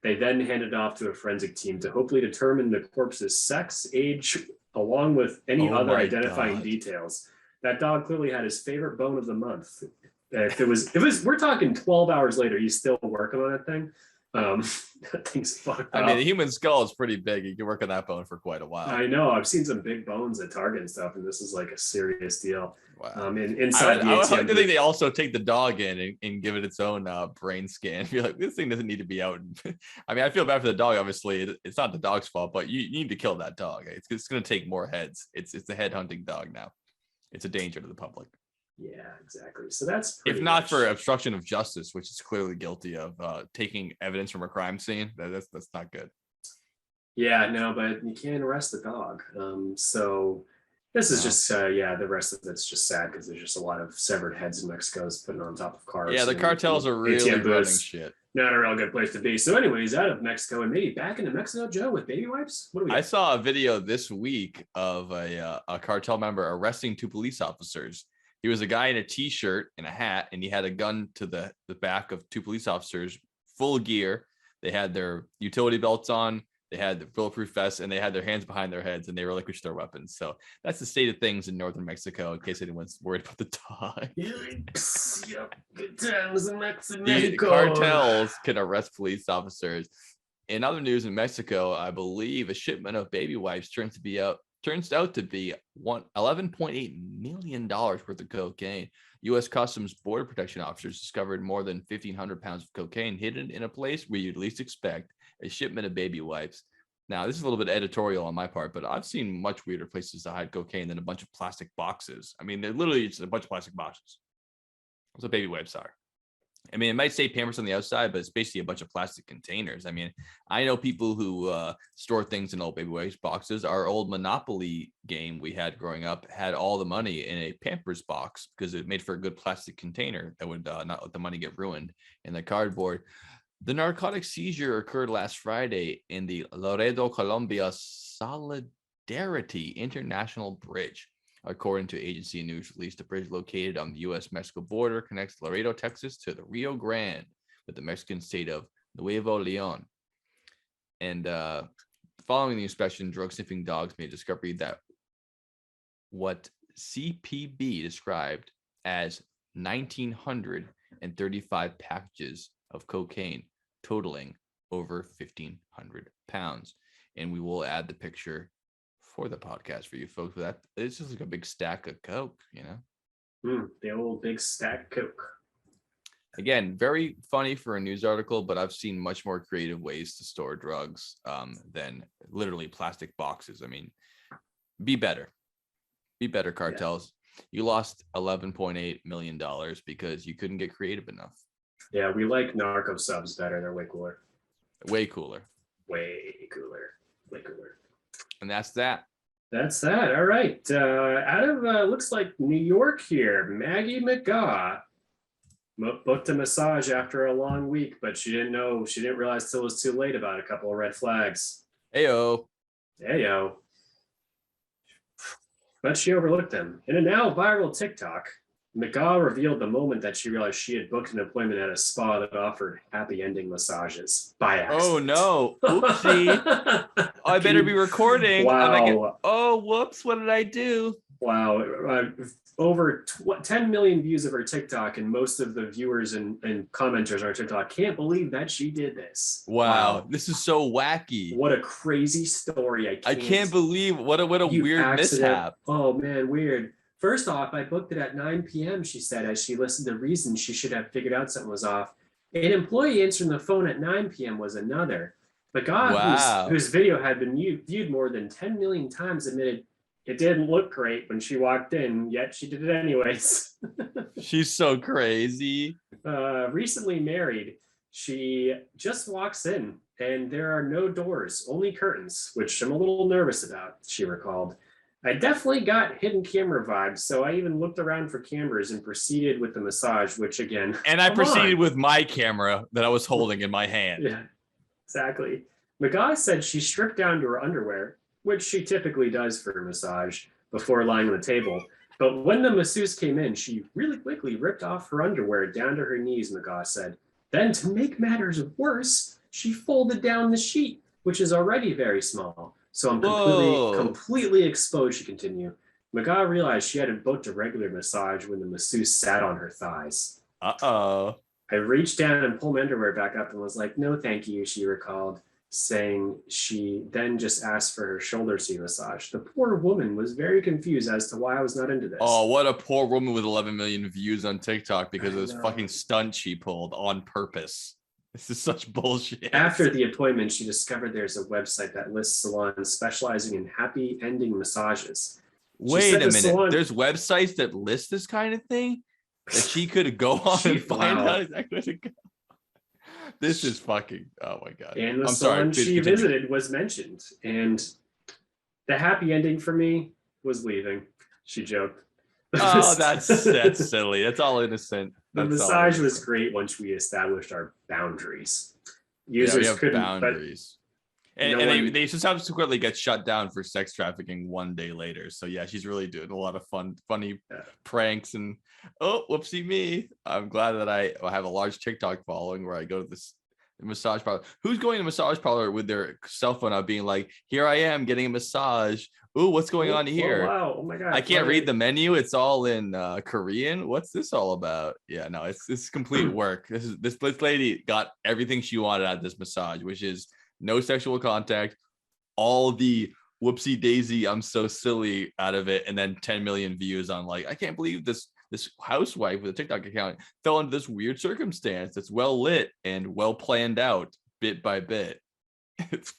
they then handed it off to a forensic team to hopefully determine the corpse's sex, age, along with any other identifying details. That dog clearly had his favorite bone of the month. If it was, we're talking 12 hours later, he's still working on that thing. That thing's fucked up. I mean, the human skull is pretty big. You can work on that bone for quite a while. I know. I've seen some big bones at Target and stuff, and this is like a serious deal. Wow. Inside I the ATM. think they also take the dog in and give it its own brain scan. You're like, this thing doesn't need to be out. I mean, I feel bad for the dog. Obviously, it's not the dog's fault, but you need to kill that dog. It's going to take more heads. It's a head hunting dog now. It's a danger to the public. Yeah, exactly. So that's if not for obstruction of justice, which is clearly guilty of taking evidence from a crime scene. That's not good. Yeah, no, but you can't arrest the dog. So this is just the rest of it's just sad because there's just a lot of severed heads in Mexico's putting on top of cars. Yeah, the cartels are really running shit. Not a real good place to be. So anyways, out of Mexico and maybe back into Mexico, Joe, with baby wipes. What do we I saw a video this week of a cartel member arresting 2 police officers. He was a guy in a t-shirt and a hat, and he had a gun to the back of 2 police officers, full gear. They had their utility belts on, they had the bulletproof vests, and they had their hands behind their heads, and they relinquished their weapons. So that's the state of things in northern Mexico, in case anyone's worried about the dog. Yep, good times in Mexico. The cartels can arrest police officers. In other news in Mexico, I believe a shipment of baby wipes turns out to be $11.8 million worth of cocaine. U.S. Customs Border Protection officers discovered more than 1,500 pounds of cocaine hidden in a place where you'd least expect a shipment of baby wipes. Now, this is a little bit editorial on my part, but I've seen much weirder places to hide cocaine than a bunch of plastic boxes. I mean, they're literally just a bunch of plastic boxes. That's what baby wipes are. I mean, it might say Pampers on the outside, but it's basically a bunch of plastic containers. I mean, I know people who store things in old baby wipes boxes. Our old Monopoly game we had growing up had all the money in a Pampers box because it made for a good plastic container that would not let the money get ruined in the cardboard. The narcotic seizure occurred last Friday in the Laredo, Colombia Solidarity International Bridge. According to agency news release, the bridge located on the U.S.-Mexico border connects Laredo, Texas to the Rio Grande with the Mexican state of Nuevo Leon. And following the inspection, drug-sniffing dogs made a discovery that what CPB described as 1,935 packages of cocaine totaling over 1,500 pounds. And we will add the picture for the podcast for you folks. With that, it's just like a big stack of coke, you know. The old big stack Coke. Again, very funny for a news article, but I've seen much more creative ways to store drugs than literally plastic boxes. I mean, be better cartels. You lost $11.8 million because you couldn't get creative enough. Yeah, we like narco subs better. They're way cooler. Way cooler. And that's that. That's that. All right. Out of looks like New York here, Maggie McGaw booked a massage after a long week, but she didn't realize till it was too late about a couple of red flags. Heyo. But she overlooked them. In a now viral TikTok, McGaw revealed the moment that she realized she had booked an appointment at a spa that offered happy ending massages by accident. Oh no. Oopsie. I better be recording. Wow. Oh, whoops. What did I do? Wow. Over 10 million views of her TikTok, and most of the viewers and commenters on her TikTok can't believe that she did this. Wow. This is so wacky. What a crazy story. I can't believe what a weird mishap. Oh man, weird. First off, I booked it at 9 p.m., she said, as she listened to reasons she should have figured out something was off. An employee answering the phone at 9 p.m. was another. The guy whose video had been viewed more than 10 million times admitted it didn't look great when she walked in, yet she did it anyways. She's so crazy. Recently married, she just walks in and there are no doors, only curtains, which I'm a little nervous about, she recalled. I definitely got hidden camera vibes, so I even looked around for cameras and proceeded with the massage, which again... And I proceeded with my camera that I was holding in my hand. Yeah, exactly. McGaw said she stripped down to her underwear, which she typically does for a massage, before lying on the table. But when the masseuse came in, she really quickly ripped off her underwear down to her knees, McGaw said. Then, to make matters worse, she folded down the sheet, which is already very small. So I'm completely exposed, she continued. McGaw realized she hadn't booked a regular massage when the masseuse sat on her thighs. Uh-oh. I reached down and pulled my underwear back up and was like, no, thank you, she recalled, saying she then just asked for her shoulders to be massaged. The poor woman was very confused as to why I was not into this. Oh, what a poor woman with 11 million views on TikTok because of this fucking stunt she pulled on purpose. This is such bullshit. After the appointment, she discovered there's a website that lists salons specializing in happy ending massages. Wait a minute. There's websites that list this kind of thing that she could go on and find out exactly where to go. This is fucking, oh my God. And the salon she visited was mentioned. And the happy ending for me was leaving, she joked. Oh, that's silly. That's all innocent. The massage was great once we established our boundaries. Users couldn't, boundaries. And they subsequently get shut down for sex trafficking one day later. So yeah, she's really doing a lot of funny pranks and whoopsie me. I'm glad that I have a large TikTok following where I go to this massage parlor. Who's going to massage parlor with their cell phone out being like, here I am getting a massage. Ooh, what's going on here? Oh, wow. Oh my God. I can't read the menu. It's all in Korean. What's this all about? Yeah, no, it's complete work. This lady got everything she wanted out of this massage, which is no sexual contact, all the whoopsie daisy, I'm so silly out of it, and then 10 million views on like, I can't believe this this housewife with a TikTok account fell into this weird circumstance that's well lit and well planned out bit by bit. It's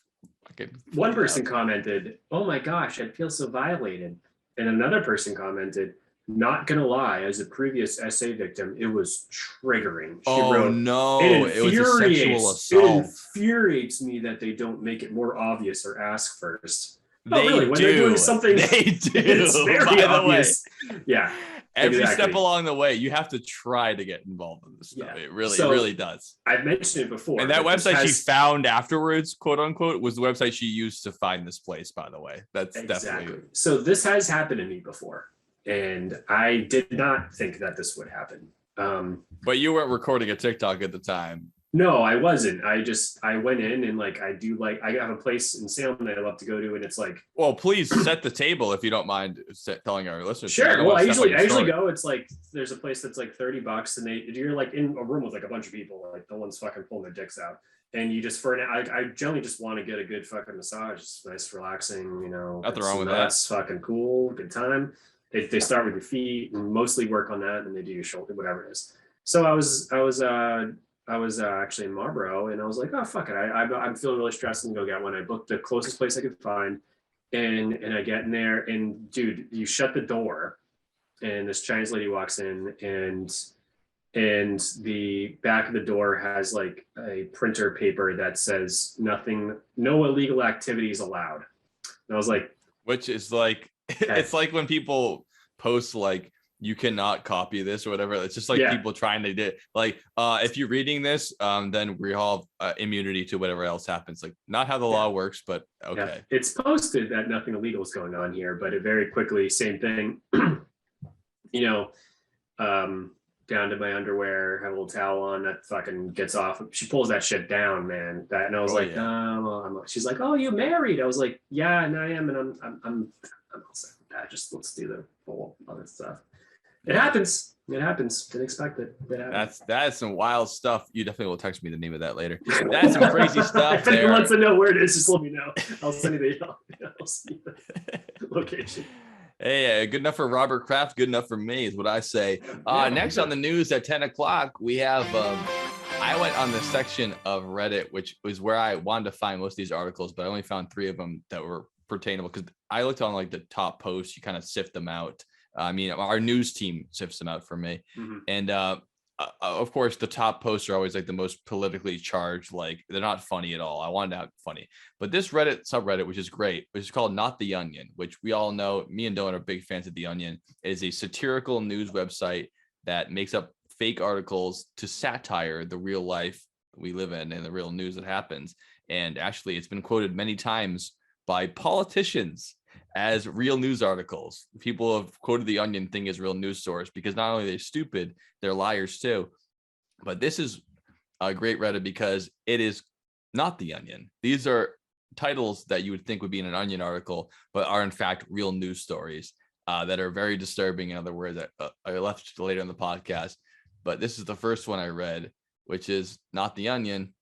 fucking One played person out. commented, "Oh my gosh, I'd feel so violated," and another person commented, "Not gonna lie, as a previous SA victim, it was triggering." She Oh wrote, no, It it was a sexual infuriates, it assault. infuriates me that they don't make it more obvious or ask first. They really? When do. they're doing something- They do. It's very by the obvious. Yeah. Every step exactly. along the way, you have to try to get involved in this stuff. Yeah. It really, So, it really does. I've mentioned it before. And that but this website she has- found afterwards, quote unquote, was the website she used to find this place. By the way, that's Exactly. definitely. So this has happened to me before, and I did not think that this would happen. But you weren't recording a TikTok at the time. No, I wasn't. I went in and I have a place in Salem that I love to go to, and it's like, Well, please set the table if you don't mind telling our listeners. I sure. don't Well, wanna I step on usually your story. go. It's like there's a place that's like $30, and you're like in a room with like a bunch of people, like no one's fucking pulling their dicks out, and you just I generally just want to get a good fucking massage. It's nice, relaxing, Nothing wrong with that. That's fucking cool, good time. They start with your feet and mostly work on that, and they do your shoulder, whatever it is. So I was actually in Marlboro, and I was like, oh fuck it, I'm feeling really stressed and go get one. I booked the closest place I could find, and I get in there, and dude, you shut the door, and this Chinese lady walks in, and the back of the door has like a printer paper that says no illegal activities allowed. And I was like, Which is like, it's like when people post like, you cannot copy this or whatever. It's just like Yeah. people trying to do like, if you're reading this, then we all have immunity to whatever else happens. Like not how the law works, but okay. yeah, it's posted that nothing illegal is going on here, but it very quickly, same thing, down to my underwear, have a little towel on, that fucking gets off. She pulls that shit down, man. And I was Oh, like, yeah. she's like, oh, you married? I was like, yeah, and I am, and I'm all set with that. Just let's do the whole other stuff. It happens. It happens. Didn't expect it. It happens. That's some wild stuff. You definitely will text me the name of that later. That's some crazy stuff If anyone there. wants to know where it is, just let me know. I'll send you I'll send you the location. Hey, good enough for Robert Kraft, good enough for me is what I say. Next on the news at 10 o'clock, we have, I went on the section of Reddit, which was where I wanted to find most of these articles, but I only found 3 of them that were pertainable because I looked on like the top posts, you kind of sift them out. I mean, our news team sifts them out for me. Mhm. And of course, the top posts are always like the most politically charged. Like they're not funny at all. I wanted to have funny, but this Reddit subreddit, which is great, which is called Not the Onion, which we all know. Me and Dylan are big fans of The Onion. It is a satirical news website that makes up fake articles to satire the real life we live in and the real news that happens. And actually, it's been quoted many times by politicians as real news articles. People have quoted The Onion thing as real news source because not only are they stupid, they're liars too. But this is a great Reddit because it is not The Onion. These are titles that you would think would be in an Onion article, but are in fact real news stories that are very disturbing. In other words, I left to later in the podcast, but this is the first one I read, which is Not the Onion.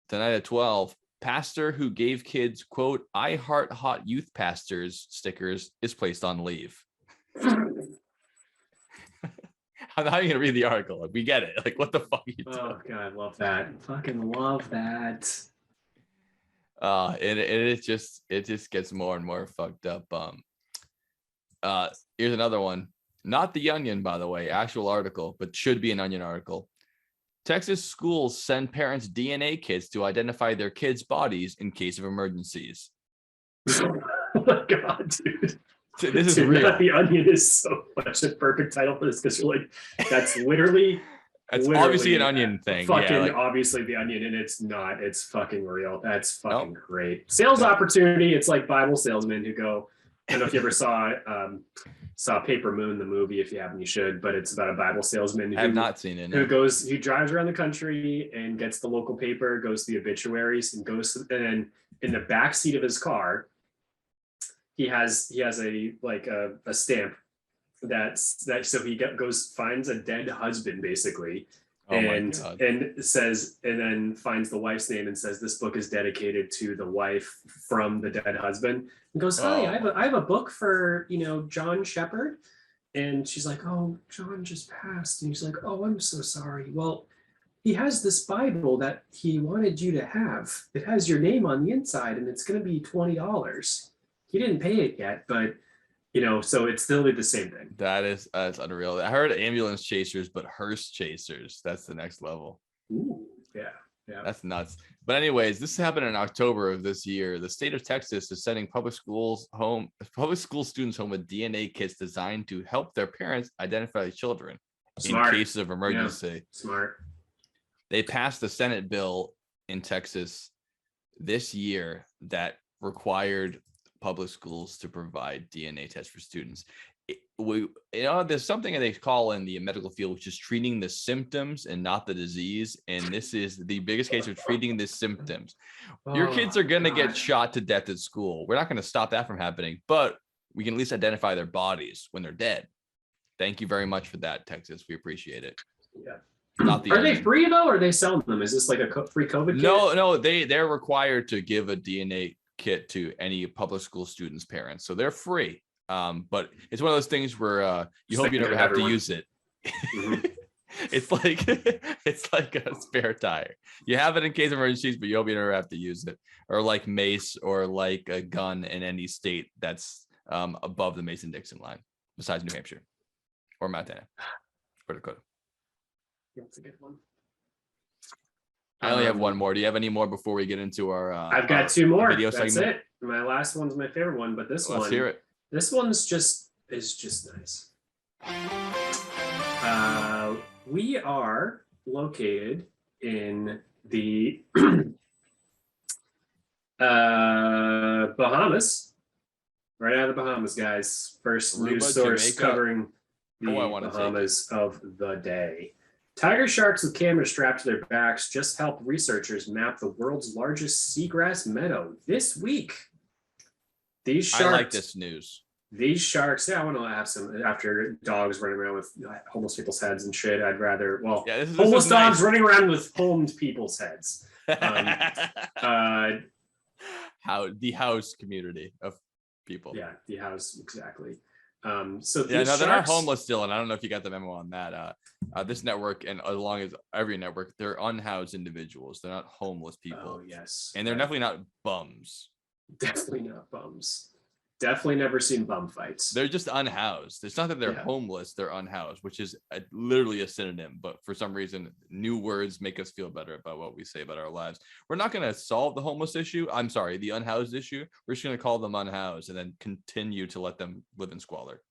Tonight at 12. Pastor who gave kids, quote, I heart hot youth pastors stickers is placed on leave. I'm not even gonna read the article. Like, we get it. Like, what the fuck are you doing? Oh god, love that. Fucking love that. It just gets more and more fucked up. Here's another one. Not the Onion, by the way, actual article, but should be an Onion article. Texas schools send parents DNA kits to identify their kids' bodies in case of emergencies. Oh my god, dude. This is Dude, real. Not the Onion is so much a perfect title for this because you're like, that's literally It's literally obviously an Onion thing. fucking Yeah, like, obviously the Onion, and it's not. It's fucking real. That's fucking Nope. great. Sales opportunity. It's like Bible salesmen who go. I don't know if you ever saw Paper Moon, the movie. If you haven't, you should. But it's about a Bible salesman I have who not seen it. who No. drives around the country and gets the local paper, goes to the obituaries, and and then in the back seat of his car, he has a stamp so he finds a dead husband basically, Oh my and God. then finds the wife's name and says this book is dedicated to the wife from the dead husband, and goes, hi, Oh I have a book for John Shepherd. And she's like, oh, John just passed. And he's like, oh, I'm so sorry. Well, he has this Bible that he wanted you to have. It has your name on the inside and it's going to be $20. He didn't pay it yet, but so it's still the same thing. That's unreal. I heard ambulance chasers, but hearse chasers. That's the next level. Ooh, yeah. Yeah. That's nuts. But anyways, this happened in October of this year. The state of Texas is sending public school students home with DNA kits designed to help their parents identify children Smart. in case of emergency. Yeah. Smart. They passed the Senate bill in Texas this year that required public schools to provide DNA tests for students. There's something they call in the medical field, which is treating the symptoms and not the disease. And this is the biggest case of treating the symptoms. Your kids are going to get shot to death at school. We're not going to stop that from happening, but we can at least identify their bodies when they're dead. Thank you very much for that, Texas. We appreciate it. Yeah. Not the Are they free though? Or are they selling them? Is this like a free COVID kit? No, they're required to give a DNA kit to any public school students' parents. So they're free. But it's one of those things where you hope you never have to use it. Mm-hmm. It's like a spare tire. You have it in case of emergencies, but you hope you never have to use it. Or like mace or like a gun in any state that's above the Mason-Dixon line, besides New Hampshire or Montana or Dakota. That's a good one. I only have one more. Do you have any more before we get into our I've got two more. video That's segment? it. My last one's my favorite one, but this Let's one, hear it. this one's just nice. We are located in the Bahamas, right out of the Bahamas, guys. First Aruba, news source Jamaica. covering the I wanna take Bahamas of the day. Tiger sharks with cameras strapped to their backs just helped researchers map the world's largest seagrass meadow this week. These sharks, I like this news. These sharks, I want to have some after dogs running around with homeless people's heads and shit. I'd rather, This homeless is dogs nice. running around with homed people's heads. How the house community of people. Yeah, the house, exactly. So Yeah, these no, they're not sharks- homeless still, and I don't know if you got the memo on that. This network, and along as every network, they're unhoused individuals. They're not homeless people, Oh, yes. and they're definitely not bums. definitely not bums. Definitely never seen bum fights. They're just unhoused. It's not that they're Yeah. homeless; they're unhoused, which is literally a synonym. But for some reason, new words make us feel better about what we say about our lives. We're not going to solve the homeless issue. I'm sorry, the unhoused issue. We're just going to call them unhoused and then continue to let them live in squalor.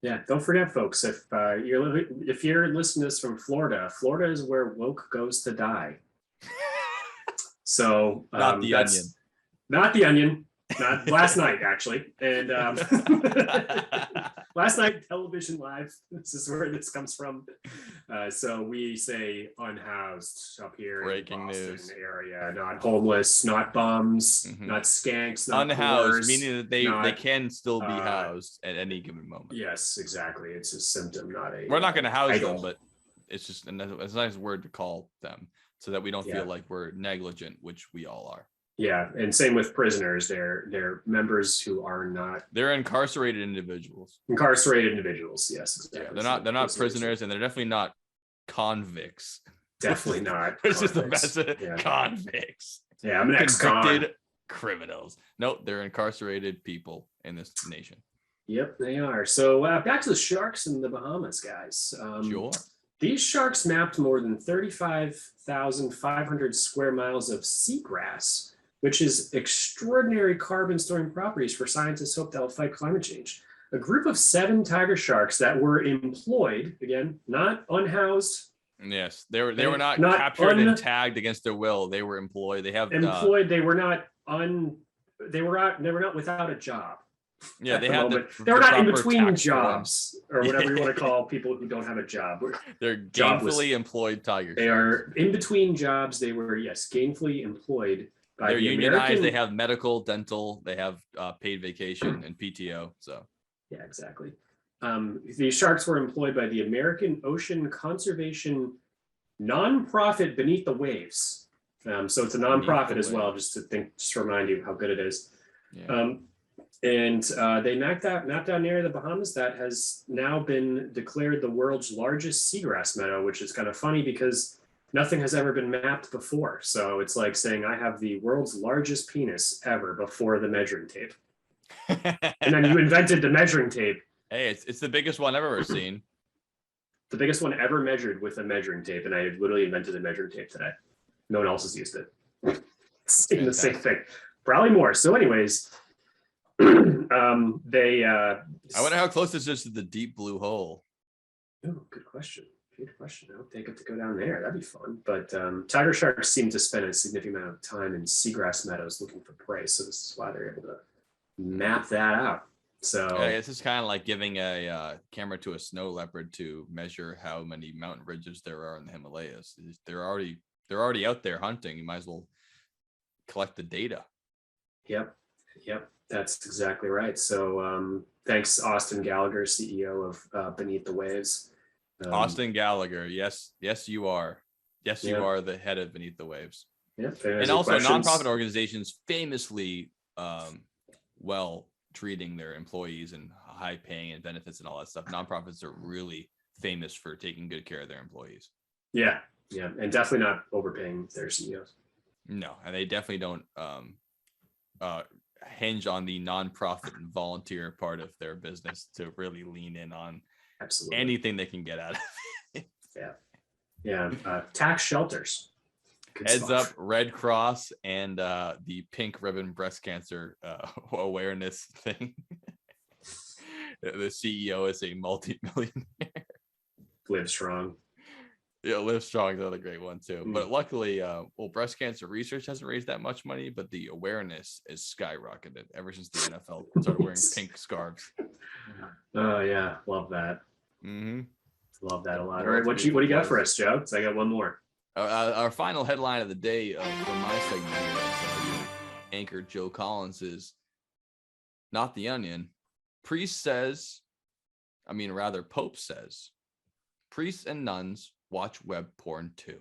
Yeah, don't forget, folks. If you're listening to this from Florida, Florida is where woke goes to die. So Not the that's- onion. Not the onion. Not last night, actually. And last night, television live. This is where this comes from. So we say unhoused up here Breaking in the Boston news. area. Not homeless, not bums, Mhm. not skanks, not Unhoused, whores, meaning that they not- can still be uh, housed at any given moment. Yes, exactly. It's a symptom, not a. We're not going to house idol. them, but it's just it's a nice word to call them so that we don't Yeah. feel like we're negligent, which we all are. Yeah, and same with prisoners. They're members who are not They're incarcerated individuals. incarcerated individuals. Yes, Yeah, exactly. they're not prisoners, and they're definitely not convicts. Definitely not. Which is the convicts. best. Yeah. Convicts, Yeah, I'm an ex-con. convicted criminals. Nope, they're incarcerated people in this nation. Yep, they are. So back to the sharks in the Bahamas, guys. Sure. These sharks mapped more than 35,500 square miles of seagrass, which is extraordinary carbon storing properties for scientists hope to help fight climate change. A group of 7 tiger sharks that were employed, again, not unhoused, Yes, they were not Not captured and tagged against their will. They were employed. They have employed, they were not without a job. yeah, at they the had moment. the They were not in proper between tax jobs or whatever you want to Yeah. call people who don't have a job. forms. They're Jobless. gainfully employed tiger They sharks. are in between jobs. They were, yes, gainfully employed by They're the unionized. American. They have medical, dental. They have paid vacation and PTO. So Yeah, exactly. These sharks were employed by the American Ocean Conservation Nonprofit Beneath the Waves. So it's a Beneath nonprofit the as well, Waves. just to remind you how good it is. yeah. And they mapped out an area of the Bahamas that has now been declared the world's largest seagrass meadow, which is kind of funny because nothing has ever been mapped before. So it's like saying I have the world's largest penis ever before the measuring tape. And then you invented the measuring tape. Hey, it's the biggest one I've ever seen. The biggest one ever measured with a measuring tape. And I literally invented a measuring tape today. No one else has used it. Saying the same thing. Probably more. So anyways, I wonder how close this is to the deep blue hole. Oh, good question. Good question. I hope they get to go down there. That'd be fun. But tiger sharks seem to spend a significant amount of time in seagrass meadows looking for prey. So this is why they're able to map that out. So Yeah, this is kind of like giving a camera to a snow leopard to measure how many mountain ridges there are in the Himalayas. They're already out there hunting. You might as well collect the data. Yep. That's exactly right. So thanks, Austin Gallagher, CEO of Beneath the Waves. Austin Gallagher, yes, you are. Yes, you Yeah. are the head of Beneath the Waves. Yeah, And also nonprofit organizations famously well treating their employees and high paying and benefits and all that stuff. Nonprofits are really famous for taking good care of their employees. Yeah, and definitely not overpaying their CEOs. No, and they definitely don't hinge on the nonprofit and volunteer part of their business to really lean in on Absolutely. anything they can get out of it. Yeah, tax shelters. Good Heads stuff. up, Red Cross and the pink ribbon breast cancer awareness thing. The CEO is a multi-millionaire. Live strong. Yeah, Live Strong is another great one too. Mm. But luckily, breast cancer research hasn't raised that much money, but the awareness is skyrocketed ever since the NFL started wearing pink scarves. Oh yeah, love that. Mm-hmm. Love that a lot. All right, what do you got for us, Joe? So I got one more. Our final headline of the day for my segment here as anchor Joe Collins is not the Onion. Pope says, priests and nuns watch web porn too.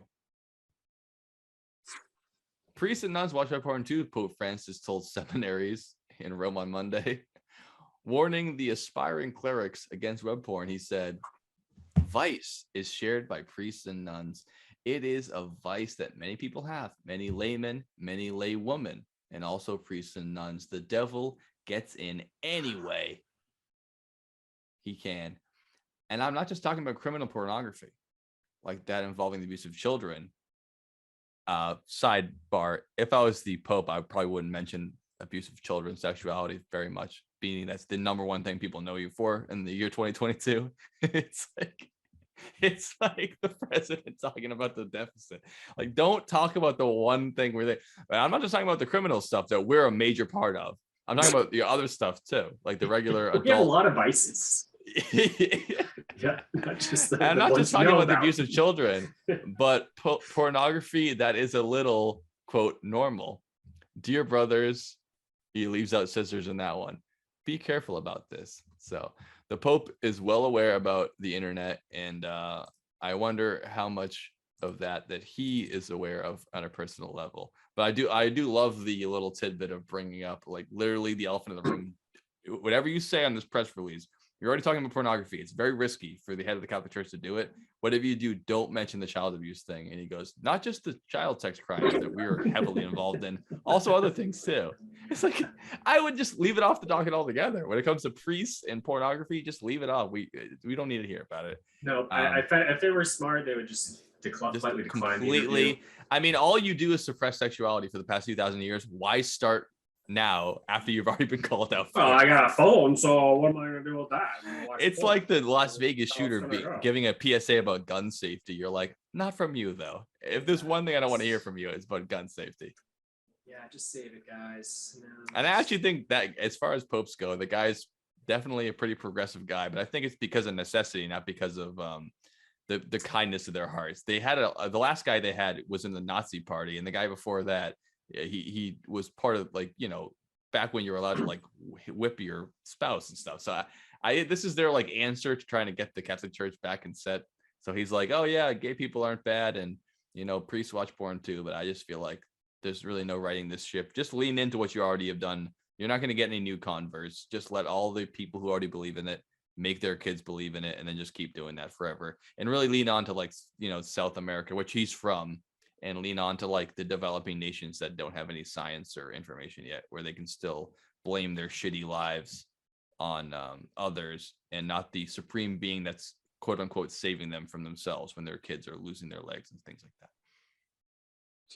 Priests and nuns watch web porn too, Pope Francis told seminaries in Rome on Monday. Warning the aspiring clerics against web porn, he said, vice is shared by priests and nuns. It is a vice that many people have, many laymen, many lay women, and also priests and nuns. The devil gets in any way he can. And I'm not just talking about criminal pornography, like that involving the abuse of children. Sidebar, if I was the Pope, I probably wouldn't mention abuse of children, sexuality very much, being that's the number one thing people know you for in the year 2022. It's like the president talking about the deficit. Like, don't talk about the one thing where they. I'm not just talking about the criminal stuff that we're a major part of. I'm talking about the other stuff too, like the regular We have a adult. lot of vices. Yeah, not just the, I'm the not ones just you talking know about the abuse of children, but pornography that is a little, quote, normal. Dear brothers, he leaves out sisters in that one. Be careful about this. So the Pope is well aware about the internet, and I wonder how much of that he is aware of on a personal level. But I do love the little tidbit of bringing up, like, literally the elephant in the room. Whatever you say on this press release, you're already talking about pornography. It's very risky for the head of the Catholic Church to do it. Whatever you do, don't mention the child abuse thing. And he goes, not just the child sex crimes that we are heavily involved in, also other things too. It's like, I would just leave it off the docket altogether. When it comes to priests and pornography, just leave it off. We don't need to hear about it. No, if they were smart, they would just decline the interview. Completely. I mean, all you do is suppress sexuality for the past 2,000 years. Why start now after you've already been called out for Oh, it? I got a phone, so what am I gonna do with that? It's like the Las Vegas Oh, shooter there we go. giving a PSA about gun safety. You're like, not from you though. If there's one thing I don't want to hear from you, it's about gun safety. Yeah, just save it, guys. You know, And I actually think that as far as popes go, the guy's definitely a pretty progressive guy, but I think it's because of necessity, not because of the kindness of their hearts. They had the last guy they had was in the Nazi party, and the guy before that, he was part of, like, you know, back when you were allowed to like whip your spouse and stuff. So I this is their like answer to trying to get the Catholic Church back in set. So he's like, oh yeah, gay people aren't bad, and you know, priests watch porn too. But I just feel like there's really no righting this ship. Just lean into what you already have done You're not going to get any new converts. Just let all the people who already believe in it make their kids believe in it, and then just keep doing that forever. And really lean on to like, South America, which he's from, and lean on to like the developing nations that don't have any science or information yet, where they can still blame their shitty lives on others and not the supreme being that's quote unquote saving them from themselves when their kids are losing their legs and things like that.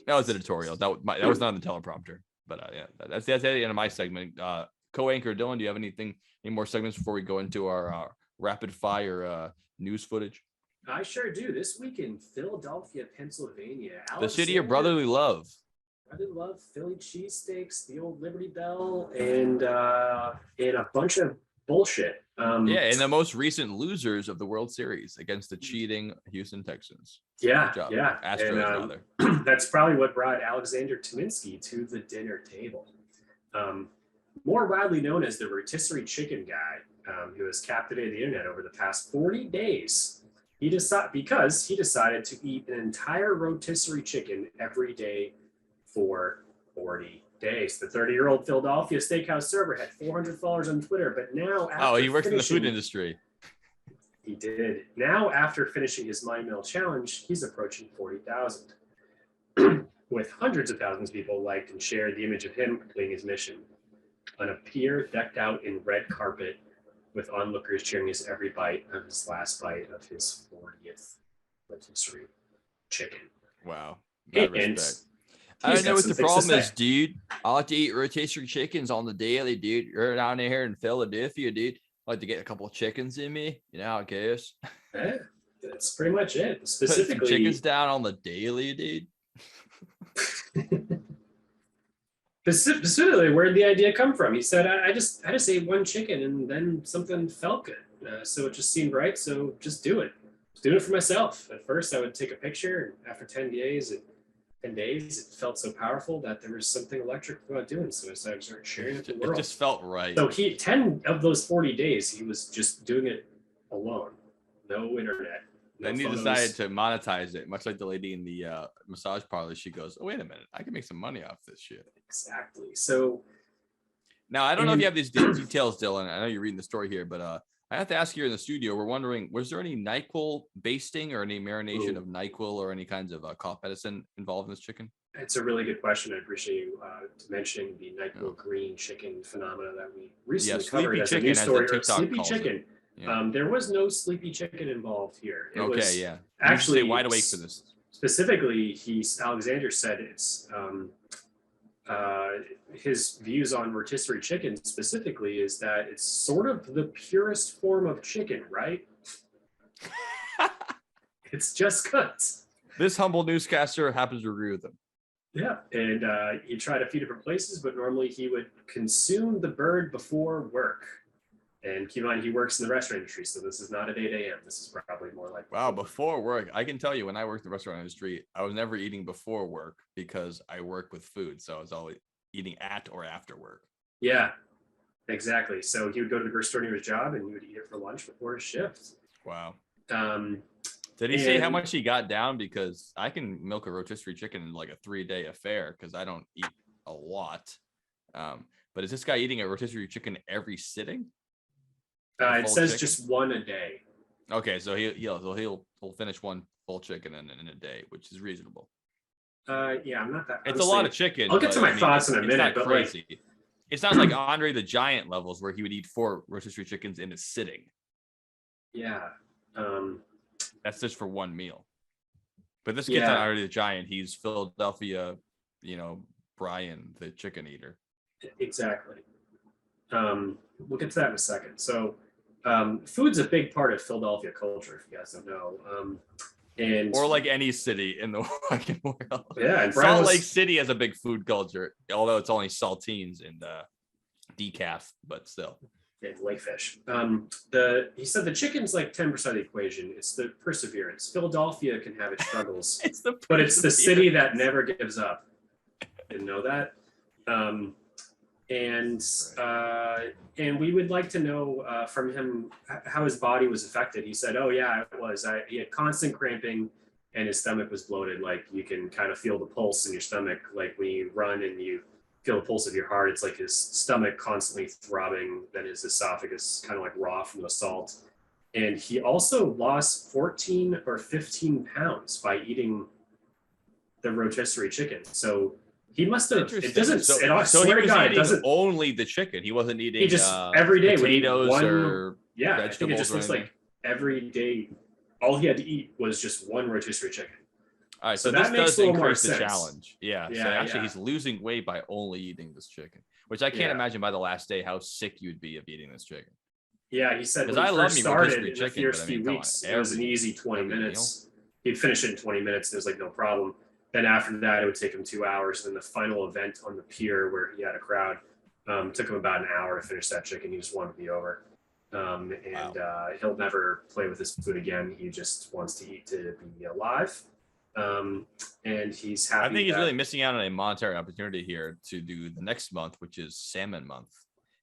That was editorial. That was not on the teleprompter, but yeah, that's the end of my segment. Co-anchor Dylan, do you have any more segments before we go into our rapid fire news footage? I sure do. This week in Philadelphia, Pennsylvania, The city of brotherly love. Brotherly love, Philly cheesesteaks, the old Liberty Bell, and a bunch of bullshit. And the most recent losers of the World Series against the cheating Houston Texans. Yeah, Good job. yeah. Astros, rather. That's probably what brought Alexander Tominski to the dinner table. More widely known as the rotisserie chicken guy, who has captivated the internet over the past 40 days. Because he decided to eat an entire rotisserie chicken every day for 40 days. The 30-year-old Philadelphia steakhouse server had 400 followers on Twitter, but now he works in the food industry. He did. Now, after finishing his Mind Mill challenge, he's approaching 40,000. With hundreds of thousands of people liked and shared the image of him completing his mission on a pier decked out in red carpet, with onlookers cheering his every bite of his last bite of his 40th rotisserie chicken. Wow. And Respect. I don't know what the problem is, dude. I like to eat rotisserie chickens on the daily, dude. You're down here in Philadelphia, dude. I like to get a couple of chickens in me. You know how it goes. Yeah, that's pretty much it. Put Specifically, some chickens down on the daily, dude. Specifically, where'd the idea come from? He said, I just ate one chicken and then something felt good. So it just seemed right. So just do it. Just do it for myself. At first, I would take a picture. And after 10 days, it felt so powerful that there was something electric about doing so. So I started sharing it with the world. It just felt right. So 10 of those 40 days, he was just doing it alone. No internet. Then he decided to monetize it, much like the lady in the massage parlor. She goes, "Oh, wait a minute, I can make some money off this shit." Exactly. So now I don't know if you have these details, Dylan. I know you're reading the story here, but I have to ask you in the studio. We're wondering, was there any NyQuil basting or any marination of NyQuil or any kinds of cough medicine involved in this chicken? it's a really good question. I appreciate you mentioning the NyQuil green chicken phenomena that we recently covered as a news story. Sleepy chicken. Yeah. There was no sleepy chicken involved here. It was actually wide awake for this. Specifically, Alexander said it's his views on rotisserie chicken specifically is that it's sort of the purest form of chicken, right? It's just cuts. This humble newscaster happens to agree with him. Yeah, and he tried a few different places, but normally he would consume the bird before work. And keep in mind, he works in the restaurant industry, so this is not at 8 a.m. This is probably more like... Wow, before work. I can tell you, when I worked in the restaurant industry, I was never eating before work because I work with food, so I was always eating at or after work. Yeah, exactly. So he would go to the grocery near his job, and he would eat it for lunch before his shift. Wow. Did he say how much he got down? Because I can milk a rotisserie chicken in like a 3-day affair because I don't eat a lot. But is this guy eating a rotisserie chicken every sitting? It says just one a day. Okay, so he'll finish one full chicken in a day, which is reasonable. Yeah, I'm not that. It's a lot of chicken. I'll get to my thoughts in a minute, but crazy. It sounds like Andre the Giant levels where he would eat 4 rotisserie chickens in a sitting. Yeah. That's just for one meal. But this kid's not Andre the Giant. He's Philadelphia, Brian, the chicken eater. Exactly. We'll get to that in a second. So food's a big part of Philadelphia culture, if you guys don't know. Or like any city in the fucking world. Yeah, and Salt Lake City has a big food culture, although it's only saltines and decaf, but still. And Lakefish. He said the chicken's like 10% of the equation. It's the perseverance. Philadelphia can have its struggles, but it's the city that never gives up. Didn't know that. And we would like to know from him how his body was affected. He said, "Oh yeah, it was. He had constant cramping, and his stomach was bloated. Like you can kind of feel the pulse in your stomach, like when you run and you feel the pulse of your heart. It's like his stomach constantly throbbing, then his esophagus kind of like raw from the salt. And he also lost 14 or 15 pounds by eating the rotisserie chicken. So he must have. It Interesting. doesn't. So, I so he swear to was God, it eating doesn't. only the chicken. He wasn't eating. He just every day would eat potatoes one. or Yeah, I think it vegetables just or looks anything? like every day, all he had to eat was just one rotisserie chicken. All right, So so, that this makes does a little more increase the sense. challenge. Yeah. So Yeah, actually, yeah. he's losing weight by only eating this chicken, which I can't Yeah. imagine by the last day how sick you'd be of eating this chicken. Yeah, he said when Because he I love first me started rotisserie in the chicken, first but I few mean, come on, weeks, it was an every- easy 20 every minutes. He'd finish it in 20 minutes. And it was like no problem. Then after that, it would take him 2 hours. Then the final event on the pier where he had a crowd took him about an hour to finish that chicken. He just wanted to be over. He'll never play with his food again. He just wants to eat to be alive. And he's happy. I think he's that- really missing out on a monetary opportunity here to do the next month, which is salmon month.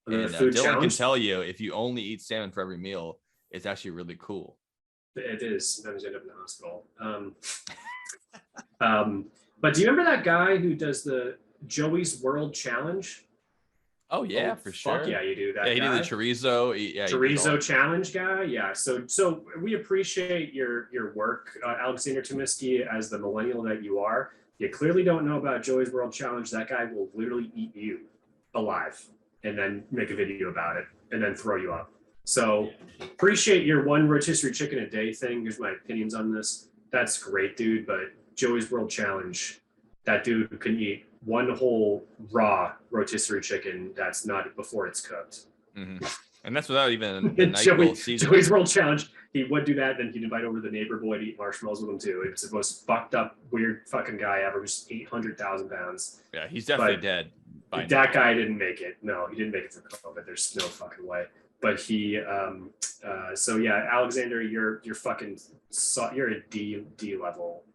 the And food Dylan can challenge. tell you if you only eat salmon for every meal, it's actually really cool. It is. Sometimes you end up in the hospital. But do you remember that guy who does the Joey's World Challenge? Oh yeah, Oh, for sure. Fuck yeah, you do that. Yeah, he guy. did the chorizo. Yeah, he did all- Chorizo challenge guy. Yeah. So we appreciate your work, Alexander Tomiski, as the millennial that you are. You clearly don't know about Joey's World Challenge. That guy will literally eat you alive and then make a video about it and then throw you up. So appreciate your one rotisserie chicken a day thing. Here's my opinions on this. That's great, dude. But Joey's World Challenge, that dude can eat one whole raw rotisserie chicken that's not before it's cooked. Mhm. And that's without even the night Joey, gold season. Joey's World Challenge, he would do that, then he'd invite over the neighbor boy to eat marshmallows with him too. It's the most fucked up, weird fucking guy ever, who's 800,000 pounds. Yeah, he's definitely But dead. By That now. guy didn't make it. No, he didn't make it for COVID. There's no fucking way. But he, so yeah, Alexander, you're fucking, you're a D level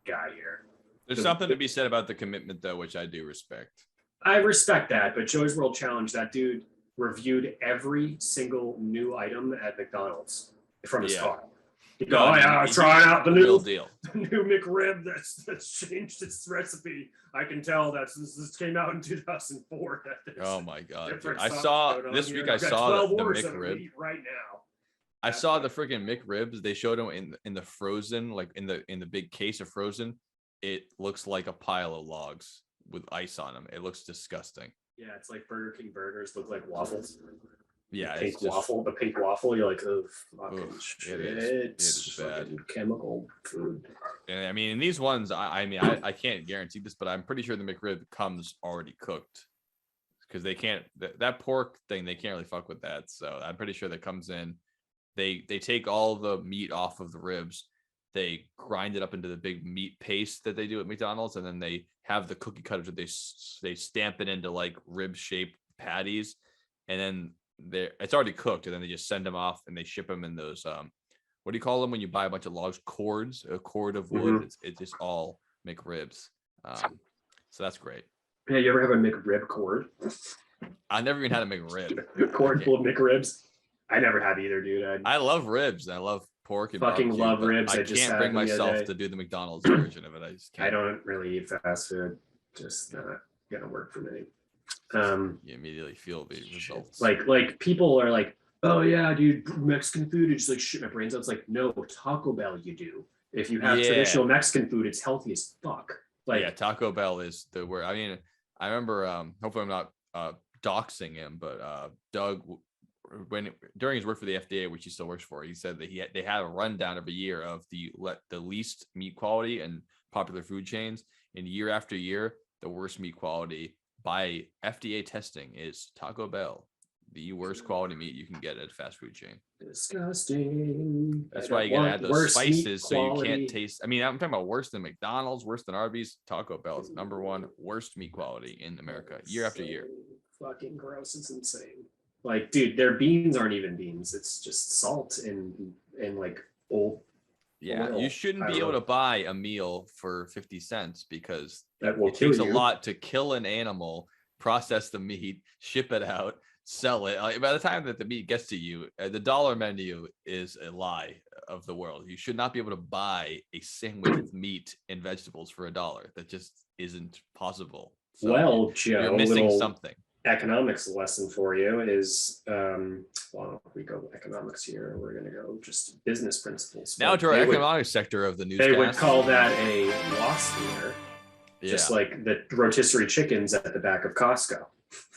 guy here. There's something to be said about the commitment, though, which I do respect. I respect that, but Joey's World Challenge, that dude reviewed every single new item at McDonald's from his Yeah. car. He'd go, oh yeah, I'm trying out the Real new deal. McRib that's changed its recipe. I can tell this came out in 2004. That there's Oh my god! dude. different I sauce saw going on this here. week. I I've got saw 12 the orders that I'm gonna McRib. eat right now. I saw the freaking McRibs. They showed them in the frozen, like in the big case of frozen. It looks like a pile of logs with ice on them. It looks disgusting. Yeah, it's like Burger King burgers look like waffles. Yeah, Pink it's just, waffle, the pink waffle. You're like, oh fucking Ugh, shit. it is bad. Fucking chemical food. and I mean, in these ones, I can't guarantee this, but I'm pretty sure the McRib comes already cooked because they can't that pork thing. They can't really fuck with that. So I'm pretty sure that comes in. They take all the meat off of the ribs. They grind it up into the big meat paste that they do at McDonald's, and then they have the cookie cutters that they stamp it into like rib shaped patties, and then it's already cooked, and then they just send them off and they ship them in those what do you call them when you buy a bunch of logs? Cords, a cord of wood. It's just all McRibs. So that's great. Yeah, you ever have a McRib cord? I never even had a McRib. Cord Okay. full of McRibs? I never have either, dude. I love ribs. And I love pork and Fucking barbecue, love but ribs. I I just can't had bring them the other myself day. to do the McDonald's version of it. I just can't. I don't really eat fast food. Just not gonna work for me. You immediately feel the results. Like people are like, oh yeah, dude, Mexican food is just like shit my brains out. It's like, no, Taco Bell you do. If you have Yeah. traditional Mexican food, it's healthy as fuck. Like yeah, Taco Bell is the word. I mean, I remember. Hopefully, I'm not doxing him, but Doug, during his work for the FDA, which he still works for, he said that they had a rundown every year of the least meat quality and popular food chains, and year after year, the worst meat quality by FDA testing is Taco Bell, the worst quality meat you can get at a fast food chain. disgusting. That's I why you don't gotta want add those worse meat spices so you quality. can't taste. I mean, I'm talking about worse than McDonald's, worse than Arby's. Taco Bell is number one worst meat quality in America, year after year. Fucking gross. It's insane. Like, dude, their beans aren't even beans. It's just salt and like old. Yeah, oil. you shouldn't I be don't able know. to buy a meal for 50 cents because That will it kill takes a you. lot to kill an animal, process the meat, ship it out, sell it. By the time that the meat gets to you, the dollar menu is a lie of the world. You should not be able to buy a sandwich with meat and vegetables for $1. That just isn't possible. So Well, Joe, you're missing little something. economics lesson for you is, well, we go economics here. We're going to go just business principles. Now But to our they would- economic sector of the newscast. They would call that a loss leader, yeah. just like the rotisserie chickens at the back of Costco.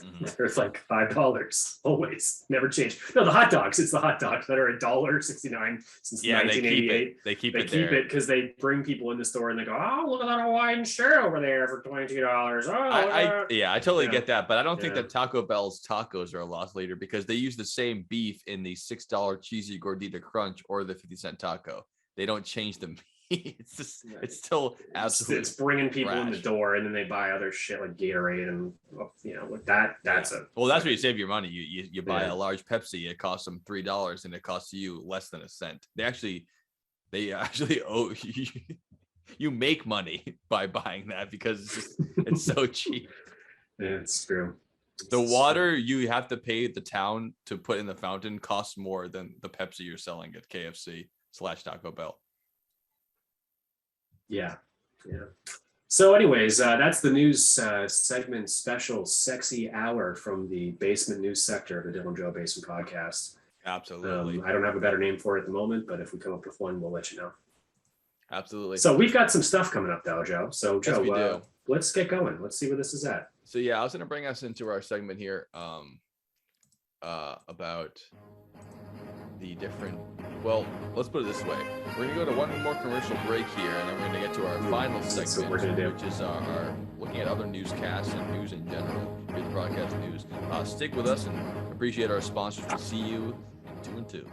Mhm. They're like $5 always, never change. No, the hot dogs. It's the hot dogs that are $1.69 since Yeah, they keep 1988. it. They keep They it keep there. it because they bring people in the store and they go, "Oh, look at that Hawaiian shirt over there for $22." Oh, I totally Yeah. get that, but I don't think Yeah. that Taco Bell's tacos are a loss leader because they use the same beef in the $6 cheesy gordita crunch or the 50-cent taco. They don't change the meat. It's just, it's still absolutely. it's bringing people in the trash. door, and then they buy other shit like Gatorade and with that. That's a Well, that's where you save your money. You buy Yeah. a large Pepsi, it costs them $3, and it costs you less than a cent. They actually owe you make money by buying that because it's so cheap. It's true. The water you have to pay the town to put in the fountain costs more than the Pepsi you're selling at KFC/Taco Bell. Yeah. So, anyways, that's the news segment special sexy hour from the basement news sector of the Dylan Joe Basement Podcast. Absolutely. I don't have a better name for it at the moment, but if we come up with one, we'll let you know. Absolutely. So we've got some stuff coming up though, Joe. So Yes, Joe, we do. let's get going. Let's see where this is at. So yeah, I was gonna bring us into our segment here about the different, well, let's put it this way. We're gonna go to one more commercial break here, and then we're gonna get to our final That's what segment, we're gonna do. which is our looking at other newscasts and news in general, the broadcast news. Stick with us and appreciate our sponsors. We'll see you in 2 and 2.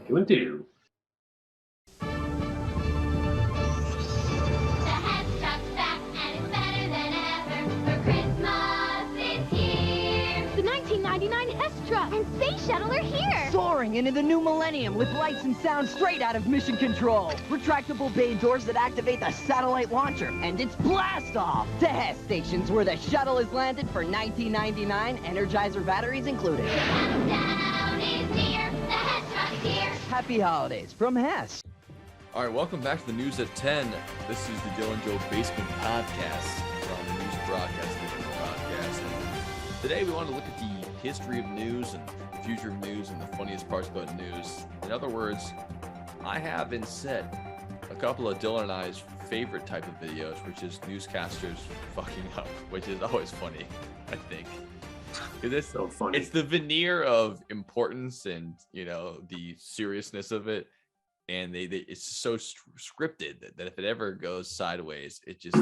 2 and 2. The Hedgehog's back and it's better than ever. For Christmas this year. The 1999 Hess Truck and Space Shuttle are here. Soaring into the new millennium with lights and sound straight out of Mission Control. Retractable bay doors that activate the satellite launcher. And it's blast off to Hess stations where the shuttle is landed for $19.99, Energizer batteries included. Countdown is near. The Hedgehog's here. Happy holidays from Hess. All right, welcome back to the News at 10. This is the Dylan Joe Basement Podcast from the News Broadcast Podcast. And today we want to look at the history of news and the future of news and the funniest parts about news. In other words, I have in set a couple of Dylan and I's favorite type of videos, which is newscasters fucking up, which is always funny, I think. It's So funny. It's the veneer of importance and the seriousness of it, and it's so scripted that if it ever goes sideways, it just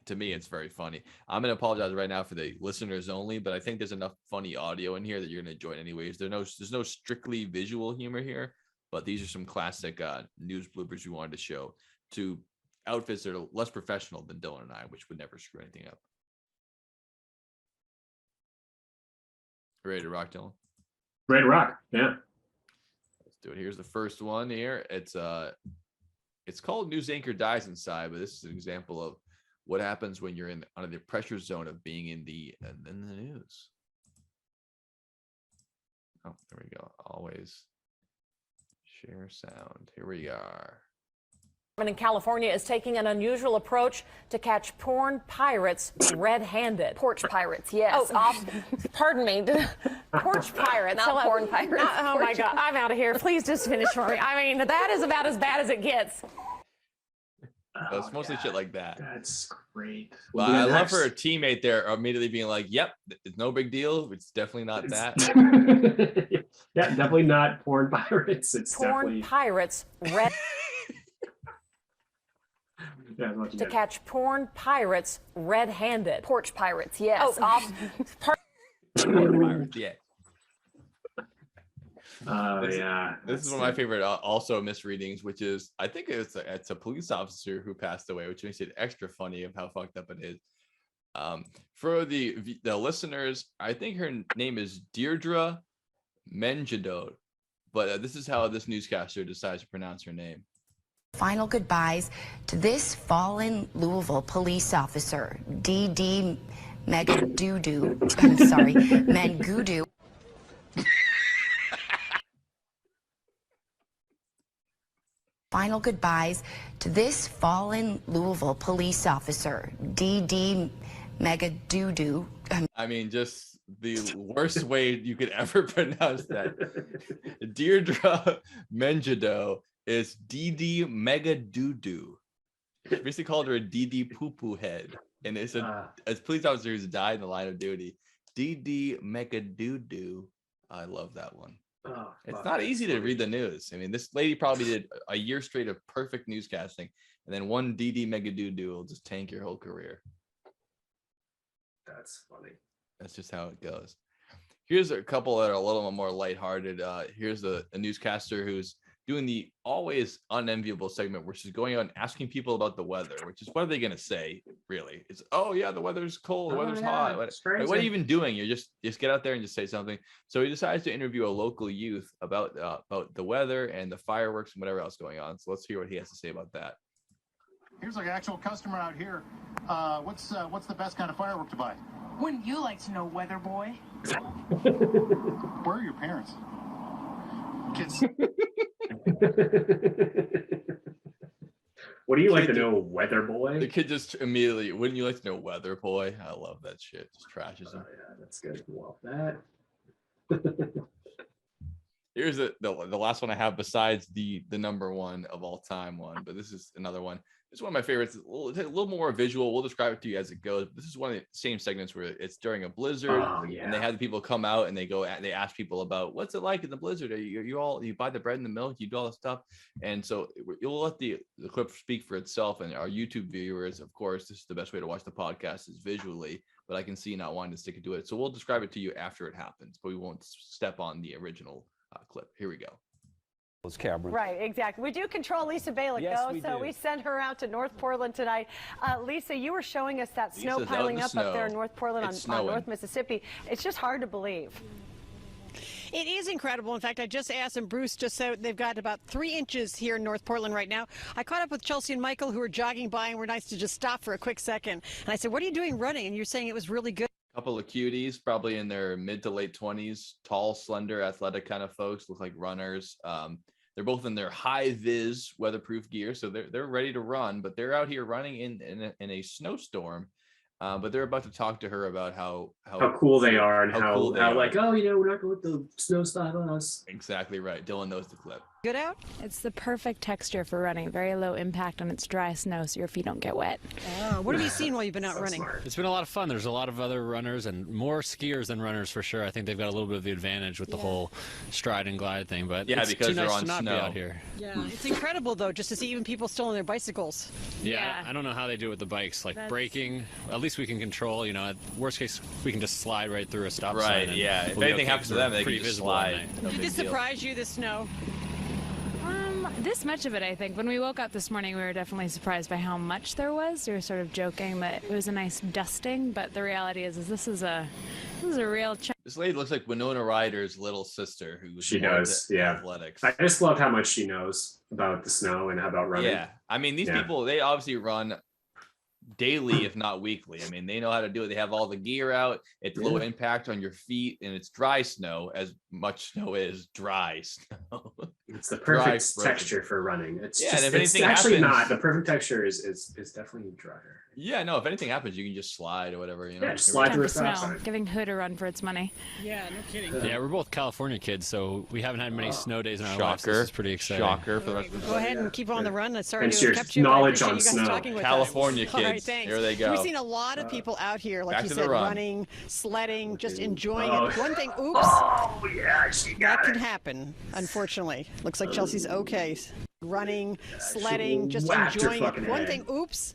to me it's very funny. I'm gonna apologize right now for the listeners only, but I think there's enough funny audio in here that you're gonna enjoy it anyways. There's no strictly visual humor here, but these are some classic news bloopers we wanted to show to outfits that are less professional than Dylan and I, which would never screw anything up. Ready to rock, Dylan? Ready to rock. Yeah. Let's do it. Here's the first one here. It's called News Anchor Dies Inside, but this is an example of what happens when you're under the pressure zone of being in the news. Oh, there we go. Always share sound. Here we are. In California is taking an unusual approach to catch porn pirates red-handed. Porch pirates, yes. Pardon me. Porch pirates. Not porn pirates. Oh my God, I'm out of here. Please just finish for me. I mean, that is about as bad as it gets. It's mostly shit like that. That's great. Well, Yeah, I love next. her teammate there immediately being like, "Yep, it's no big deal. It's definitely not that." Yeah, definitely not porn pirates. It's Porn definitely pirates red yeah, as much as to that. catch porn pirates red-handed. Porch pirates, yes. Yeah. Yeah. This is one of my favorite also misreadings, which is I think it's a police officer who passed away, which makes it extra funny of how fucked up it is. For the listeners, I think her name is Deirdre Menjadot, but this is how this newscaster decides to pronounce her name. Final goodbyes to this fallen Louisville police officer, D.D. Mangudu. I'm sorry, Mangudu. Final goodbyes to this fallen Louisville police officer, D.D. Mega Doo-Doo. I mean, just the worst way you could ever pronounce that. Deirdre Menjado is DD Mega Doo-Doo. Basically called her a DD Poo-Poo Head. And it's a police officer who's died in the line of duty. DD Mega Doo-Doo. I love that one. Oh, it's not easy to read the news. I mean, this lady probably did a year straight of perfect newscasting, and then one DD Mega Doo-Doo will just tank your whole career. That's funny. That's just how it goes. Here's a couple that are a little more lighthearted. Here's a newscaster who's doing the always unenviable segment where she's going out and asking people about the weather, which is, what are they going to say, really? It's, oh, yeah, the weather's cold, the weather's hot. What are you even doing? You just get out there and just say something. So he decides to interview a local youth about the weather and the fireworks and whatever else going on. So let's hear what he has to say about that. Here's an actual customer out here. What's the best kind of firework to buy? Wouldn't you like to know, weather boy? Where are your parents? Kids. What do you like to know, weather boy? The kid just immediately, wouldn't you like to know, weather boy? I love that shit. Just trashes him. Yeah, that's good. Love that. Here's the last one I have besides the number one of all time one, but this is another one. It's one of my favorites. It's a little more visual. We'll describe it to you as it goes. This is one of the same segments where it's during a blizzard, and they have the people come out and they ask people about what's it like in the blizzard. You buy the bread and the milk, you do all the stuff, and so you'll let the clip speak for itself. And our YouTube viewers, of course, this is the best way to watch the podcast is visually. But I can see not wanting to stick to it, so we'll describe it to you after it happens. But we won't step on the original clip. Here we go. Cameron. Right, exactly. We do control Lisa Balick, though, so we send her out to North Portland tonight. Lisa, you were showing us that snow piling up there in North Portland on North Mississippi. It's just hard to believe. It is incredible. In fact, I just asked, and Bruce just said they've got about 3 inches here in North Portland right now. I caught up with Chelsea and Michael, who were jogging by and were nice to just stop for a quick second. And I said, what are you doing running? And you're saying it was really good. Couple of cuties, probably in their mid to late 20s, tall, slender, athletic kind of folks, look like runners. They're both in their high vis weatherproof gear, so they're ready to run, but they're out here running in a snowstorm. But they're about to talk to her about how cool they are and how cool like, oh, we're not going to let the snow stop us. Exactly right. Dylan knows the clip. Good out? It's the perfect texture for running. Very low impact on its dry snow, so your feet don't get wet. What have you seen while you've been out running? Smart. It's been a lot of fun. There's a lot of other runners and more skiers than runners for sure. I think they've got a little bit of the advantage with the whole stride and glide thing. But yeah, it's because too they're nice on to not snow. be out here. Yeah, it's incredible though, just to see even people still on their bicycles. Yeah, I don't know how they do it with the bikes, like braking. At least we can control. At worst case, we can just slide right through a stop sign. Right. Yeah. If anything happens to them, they can just slide. Did this surprise you, this snow? This much of it, I think. When we woke up this morning, we were definitely surprised by how much there was. We were sort of joking that it was a nice dusting, but the reality is this is a real challenge. This lady looks like Winona Ryder's little sister, who she does, athletics. I just love how much she knows about the snow and about running. Yeah, I mean, these people, they obviously run daily, if not weekly. I mean, they know how to do it. They have all the gear out. It's low impact on your feet, and it's dry snow, as much snow is dry snow. It's the perfect texture for running. It's and just, if it's anything actually happens, not. The perfect texture is definitely drier. Yeah, no, if anything happens, you can just slide or whatever. Yeah, just slide through a stop sign. Giving Hood a run for its money. Yeah, no kidding. Yeah, we're both California kids, so we haven't had many snow days in our lives. This is pretty exciting. Shocker for the rest of the Go ahead and keep on the run. Sorry to your have kept you. knowledge I on appreciate you guys snow. talking with California us. kids. All right, thanks. Here they go. We've seen a lot of people out here, like back you to the said, run. running, sledding, just enjoying Oh. it. One thing, oops. Oh yeah, she got That it. can happen, unfortunately. Looks like Chelsea's okay. Running, sledding, just whacked her enjoying fucking it. One head. thing, oops.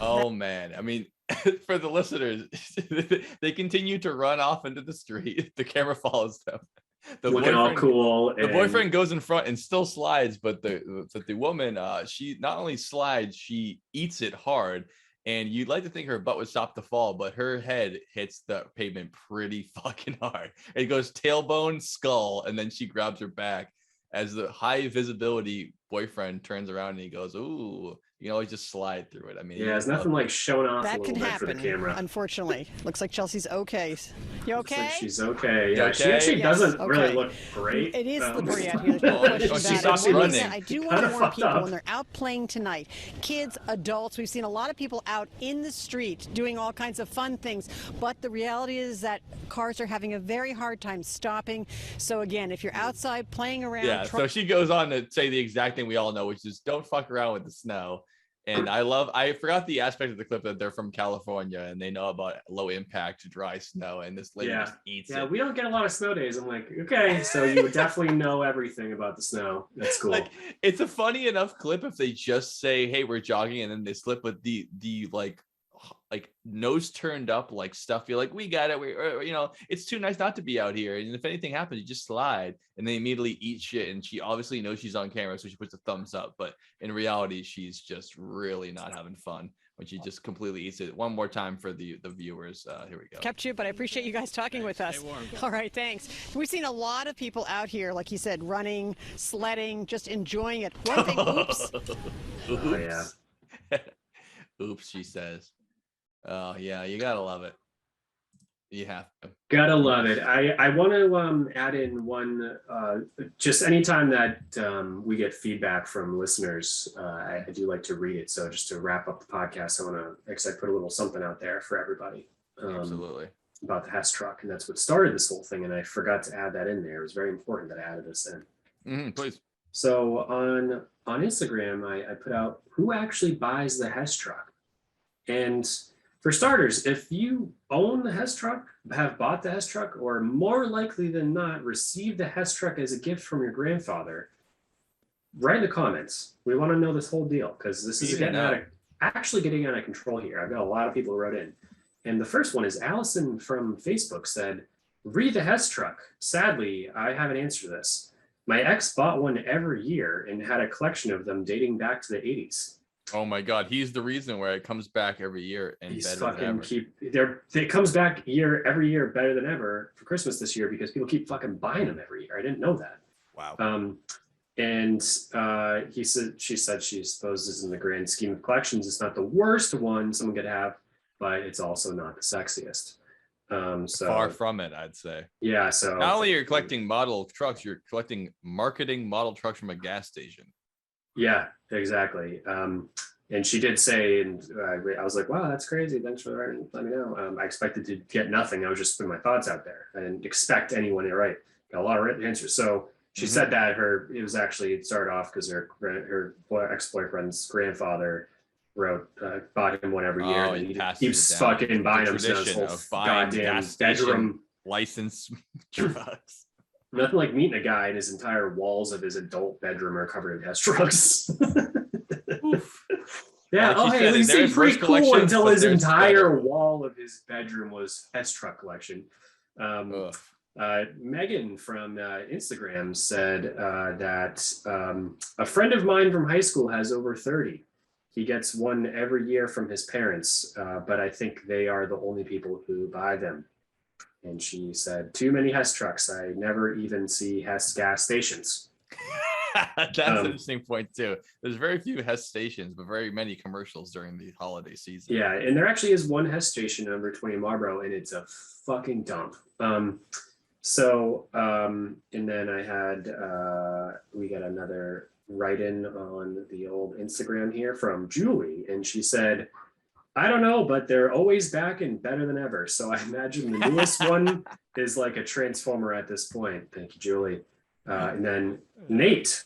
Oh man, I mean, for the listeners, they continue to run off into the street. The camera follows them. The Looking all cool. The boyfriend goes in front and still slides, but the woman, she not only slides, she eats it hard. And you'd like to think her butt would stop the fall, but her head hits the pavement pretty fucking hard. It goes tailbone, skull, and then she grabs her back as the high visibility boyfriend turns around and he goes, "Ooh, You can always just slide through it. I mean, Yeah, it's nothing like showing off a That little can bit for the happen, camera. unfortunately. Looks like Chelsea's okay. You Looks okay? like she's okay. Yeah, okay? she actually Yes, doesn't really okay. look great. It is Um, slippery out here. There's no question she about saw it. me One thing running. that I do Kinda want to warn fucked people up. when they're out playing tonight, kids, adults, we've seen a lot of people out in the street doing all kinds of fun things, but the reality is that cars are having a very hard time stopping. So again, if you're outside playing around, Yeah, so she goes on to say the exact thing we all know, which is don't fuck around with the snow. And I forgot the aspect of the clip that they're from California and they know about low impact dry snow, and this lady just eats Yeah, it. we don't get a lot of snow days. I'm like, okay, so you would definitely know everything about the snow. That's cool. Like, it's a funny enough clip if they just say, hey, we're jogging, and then they slip with the like nose turned up like stuff. You're like, we got it. It's too nice not to be out here. And if anything happens, you just slide. And they immediately eat shit. And she obviously knows she's on camera, so she puts a thumbs up. But in reality, she's just really not having fun when she just completely eats it. One more time for the viewers. Here we go. kept you, but I appreciate you guys talking with us. All right, thanks. We've seen a lot of people out here, like you said, running, sledding, just enjoying it. One thing, oops. Oh, yeah. Oops, she says. Oh, yeah, you gotta love it. You have to. Gotta love it. I want to add in one, just anytime that we get feedback from listeners, I do like to read it. So just to wrap up the podcast, I want to put a little something out there for everybody. Absolutely. About the Hess truck. And that's what started this whole thing. And I forgot to add that in there. It was very important that I added this in. Please. So on Instagram, I put out who actually buys the Hess truck. And for starters, if you own the Hess truck, have bought the Hess truck, or more likely than not, received the Hess truck as a gift from your grandfather, write in the comments. We want to know this whole deal because this is getting out of control here. I've got a lot of people who wrote in. And the first one is Allison from Facebook said, read the Hess truck. Sadly, I have an answer to this. My ex bought one every year and had a collection of them dating back to the 80s. Oh my God, he's the reason where it comes back every year and He's better than ever. It comes back every year better than ever for Christmas this year because people keep fucking buying them every year. I didn't know that. Wow. She said she supposes in the grand scheme of collections, it's not the worst one someone could have, but it's also not the sexiest. So far from it, I'd say. Yeah. So not only you're collecting model trucks, you're collecting marketing model trucks from a gas station. Yeah, exactly. And she did say, and I was like, wow, that's crazy. Thanks for writing. Let me know. I expected to get nothing. I was just putting my thoughts out there. I didn't expect anyone to write. Got a lot of written answers. So she said that it started off because her ex-boyfriend's grandfather bought him one every year. Oh, and he keeps fucking buying them. So his whole goddamn bedroom license drugs. Nothing like meeting a guy and his entire walls of his adult bedroom are covered in Hess trucks. Yeah. Like hey, he seemed pretty cool until his entire wall of his bedroom was Hess truck collection. Megan from Instagram said that a friend of mine from high school has over 30. He gets one every year from his parents, but I think they are the only people who buy them. And she said, too many Hess trucks. I never even see Hess gas stations. That's an interesting point too. There's very few Hess stations, but very many commercials during the holiday season. Yeah, and there actually is one Hess station on Route 20 in Marlboro, and it's a fucking dump. And then I had, we got another write-in on the old Instagram here from Julie, and she said, I don't know, but they're always back and better than ever. So I imagine the newest one is like a transformer at this point. Thank you, Julie. And then Nate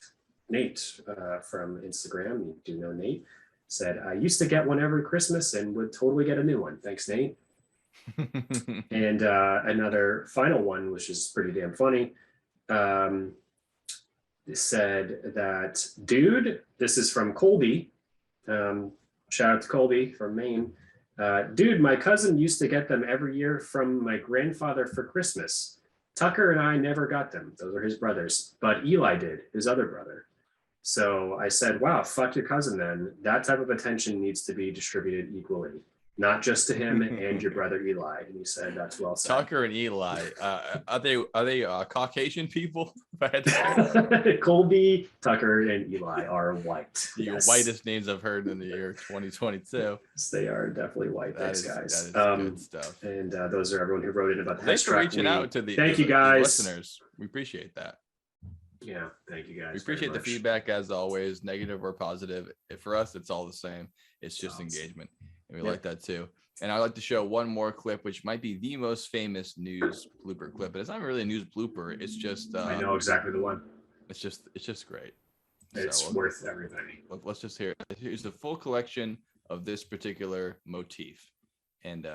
from Instagram, you do know Nate, said, I used to get one every Christmas and would totally get a new one. Thanks, Nate. And another final one, which is pretty damn funny, said that, dude, this is from Colby. Shout out to Colby from Maine. Dude, my cousin used to get them every year from my grandfather for Christmas. Tucker and I never got them. Those are his brothers, but Eli did, his other brother. So I said, wow, fuck your cousin then. That type of attention needs to be distributed equally. not just to him and your brother Eli. And he said, "That's well said." Tucker and Eli, are they Caucasian people? Colby, Tucker, and Eli are white. The whitest names I've heard in the year 2022. They are definitely white. Thanks, guys. That is good stuff. And those are everyone who wrote in about the Thanks for reaching out to thank you guys, listeners. We appreciate that. Yeah, thank you guys. We appreciate the feedback as always, negative or positive. For us, it's all the same. It's just engagement, and we like that too. And I'd like to show one more clip, which might be the most famous news blooper clip, but it's not really a news blooper. It's just I know exactly the one. It's just great. It's worth everything. Let's just hear it. Here's the full collection of this particular motif, and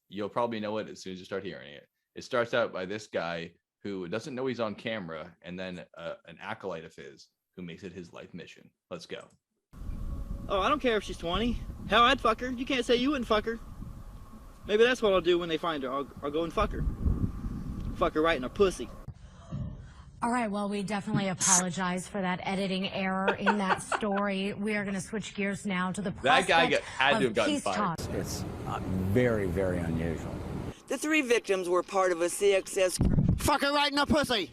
you'll probably know it as soon as you start hearing it. It starts out by this guy who doesn't know he's on camera, and then an acolyte of his who makes it his life mission. Let's go. Oh, I don't care if she's 20. Hell, I'd fuck her. You can't say you wouldn't fuck her. Maybe that's what I'll do when they find her. I'll go and fuck her. Fuck her right in her pussy. All right, well, we definitely apologize for that editing error in that story. We are going to switch gears now to the that guy had to have gotten fired. It's very, very unusual. The 3 victims were part of a CXS group. Fuck her right in her pussy.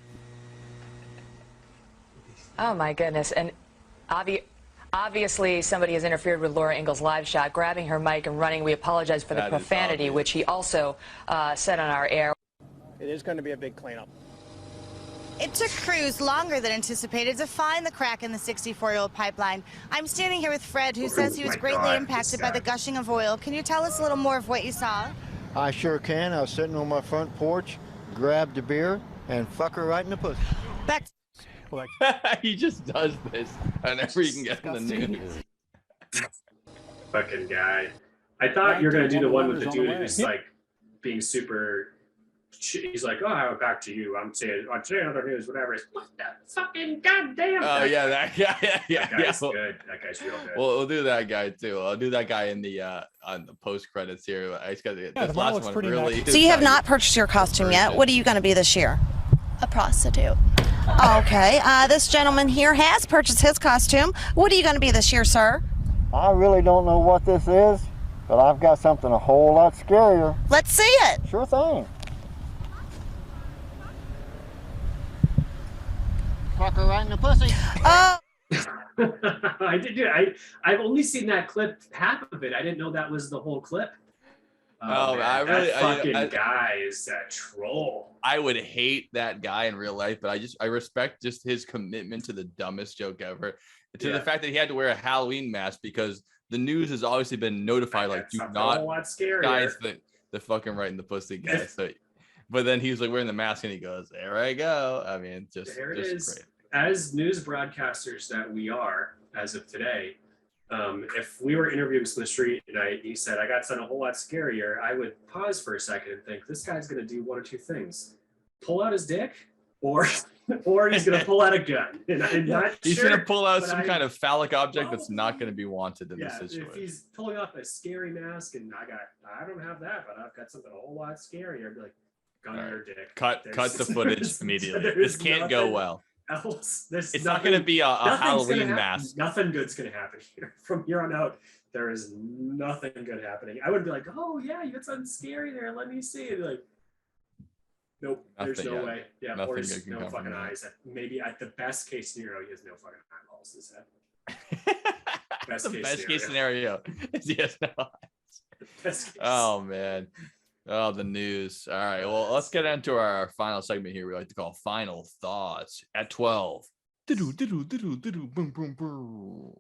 Oh my goodness! And obviously somebody has interfered with Laura Ingalls' live shot, grabbing her mic and running. We apologize for the profanity, which he also said on our air. It is going to be a big cleanup. It took crews longer than anticipated to find the crack in the 64-year-old pipeline. I'm standing here with Fred, who says he was greatly impacted by the gushing of oil. Can you tell us a little more of what you saw? I sure can. I was sitting on my front porch, grabbed a beer, and fuck her right in the pussy. Back. He just does this whenever he can get in the news. Fucking guy. I thought you were gonna do the one with the dude who's like being super. He's like, "Oh, I went back to you. I'm saying other news, whatever." It's what the fucking goddamn. Oh yeah, that guy. Yeah, that guy's good. That guy's real good. We'll do that guy too. I'll do that guy in the on the post credits here. I just got this last one really. So you have not purchased your costume yet. What are you going to be this year? A prostitute. Okay. This gentleman here has purchased his costume. What are you going to be this year, sir? I really don't know what this is, but I've got something a whole lot scarier. Let's see it. Sure thing. Fuck her right in the pussy. I did do it. I've only seen that clip, half of it. I didn't know that was the whole clip. Man, that guy is a troll. I would hate that guy in real life, but I respect just his commitment to the dumbest joke ever. To the fact that he had to wear a Halloween mask because the news has obviously been notified, like, do not guys the fucking right in the pussy guy. So, but then he was like wearing the mask and he goes, "There I go." I mean, just great. As news broadcasters that we are, as of today, if we were interviewing from the street and he said, "I got something a whole lot scarier," I would pause for a second and think, this guy's going to do one or two things: pull out his dick, or he's going to pull out a gun. And I'm not he's sure, going to pull out some kind of phallic object that's not going to be wanted in this situation. If he's pulling off a scary mask and I don't have that, but I've got something a whole lot scarier, I'd be like, gun your dick. Cut the footage immediately. This can't go well. It's not going to be a Halloween mask. Nothing good's going to happen here. From here on out, there is nothing good happening. I would be like, "Oh yeah, you got something scary there. Let me see." It'd be like, nope, there's no way. Yeah, nothing or there's no come fucking from eyes. Maybe at the best case scenario, he has no fucking eyeballs in his head. Best case scenario is he has no eyes. Oh man. Oh, the news. All right. Well, let's get into our final segment here. We like to call Final Thoughts at 12. Boom, boom, boom.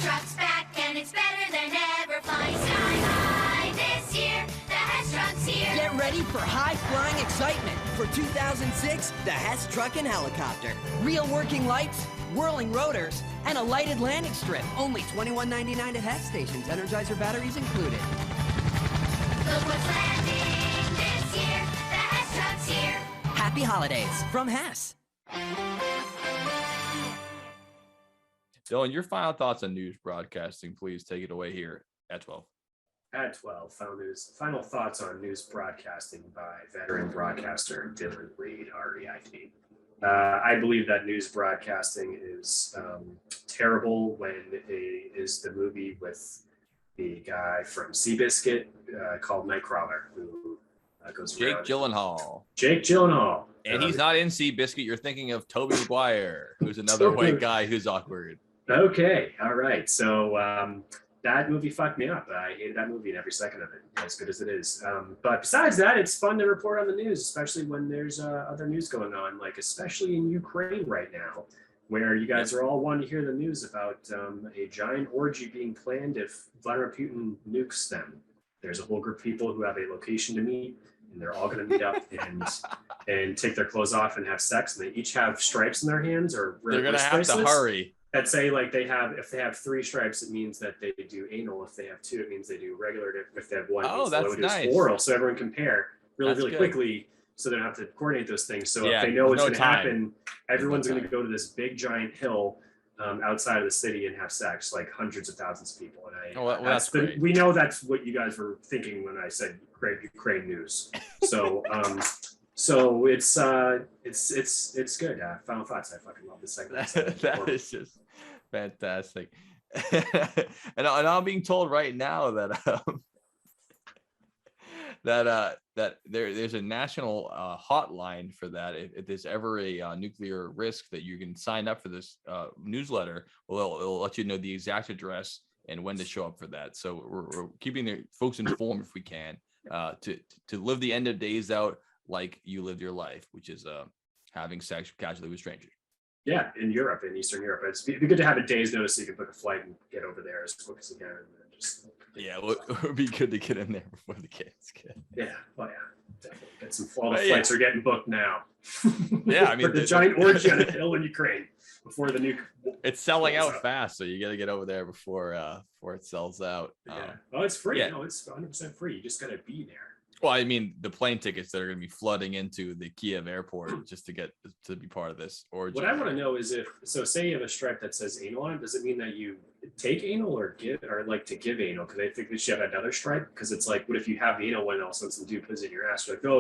Truck's back and it's better than ever. Flying sky high this year. The Hess Truck's here. Get ready for high-flying excitement for 2006, the Hess Truck and Helicopter. Real working lights, whirling rotors, and a lighted landing strip. Only $21.99 at Hess stations. Energizer batteries included. Look what's landing this year. The Hess Truck's here. Happy holidays from Hess. Dylan, your final thoughts on news broadcasting, please take it away here at 12. At 12, final thoughts on news broadcasting by veteran broadcaster Dylan Reed, REIT. I believe that news broadcasting is terrible when it is the movie with the guy from Seabiscuit called Nightcrawler, who goes Jake around. Gyllenhaal. Jake Gyllenhaal. And he's not in Seabiscuit. You're thinking of Tobey Maguire, who's another white guy who's awkward. Okay, all right. So that movie fucked me up. I hated that movie and every second of it, as good as it is. But besides that, it's fun to report on the news, especially when there's other news going on, like especially in Ukraine right now, where you guys are all wanting to hear the news about a giant orgy being planned if Vladimir Putin nukes them. There's a whole group of people who have a location to meet, and they're all going to meet up and take their clothes off and have sex. And they each have stripes in their hands, or they're going to have to hurry. That say like if they have 3 stripes, it means that they do anal. If they have 2, it means they do regular. If they have 1, it means that's nice. Oral. So everyone compare really quickly, so they don't have to coordinate those things. So if they know what's going to happen, everyone's going to go to this big giant hill outside of the city and have sex, like hundreds of thousands of people. And that's great. We know that's what you guys were thinking when I said great Ukraine news. So so it's good. Final thoughts. I fucking love this segment. That is just fantastic. and I'm being told right now that that there's a national hotline for that. If there's ever a nuclear risk, that you can sign up for this newsletter. Well, it'll let you know the exact address and when to show up for that. So we're keeping the folks informed if we can, to live the end of days out like you lived your life, which is having sex casually with strangers. Yeah, in Europe, in Eastern Europe. It'd be good to have a day's notice so you can book a flight and get over there as quick as you can. And just... Yeah, it would be good to get in there before the kids get. Yeah, well, yeah, definitely. Get some. All the flights are getting booked now. Yeah, I mean, the giant orgy on a hill in Ukraine before the nuke. It's selling out fast, so you got to get over there before it sells out. Yeah. Oh, it's free. Yeah. No, it's 100% free. You just got to be there. Well, I mean, the plane tickets that are going to be flooding into the Kiev airport just to be part of this orgy. What I want to know is say you have a stripe that says anal on it, does it mean that you take anal or like to give anal? Because I think we should have another stripe. Because it's like, what if you have the anal one and all of a sudden some dude puts it in your ass? You're like, no,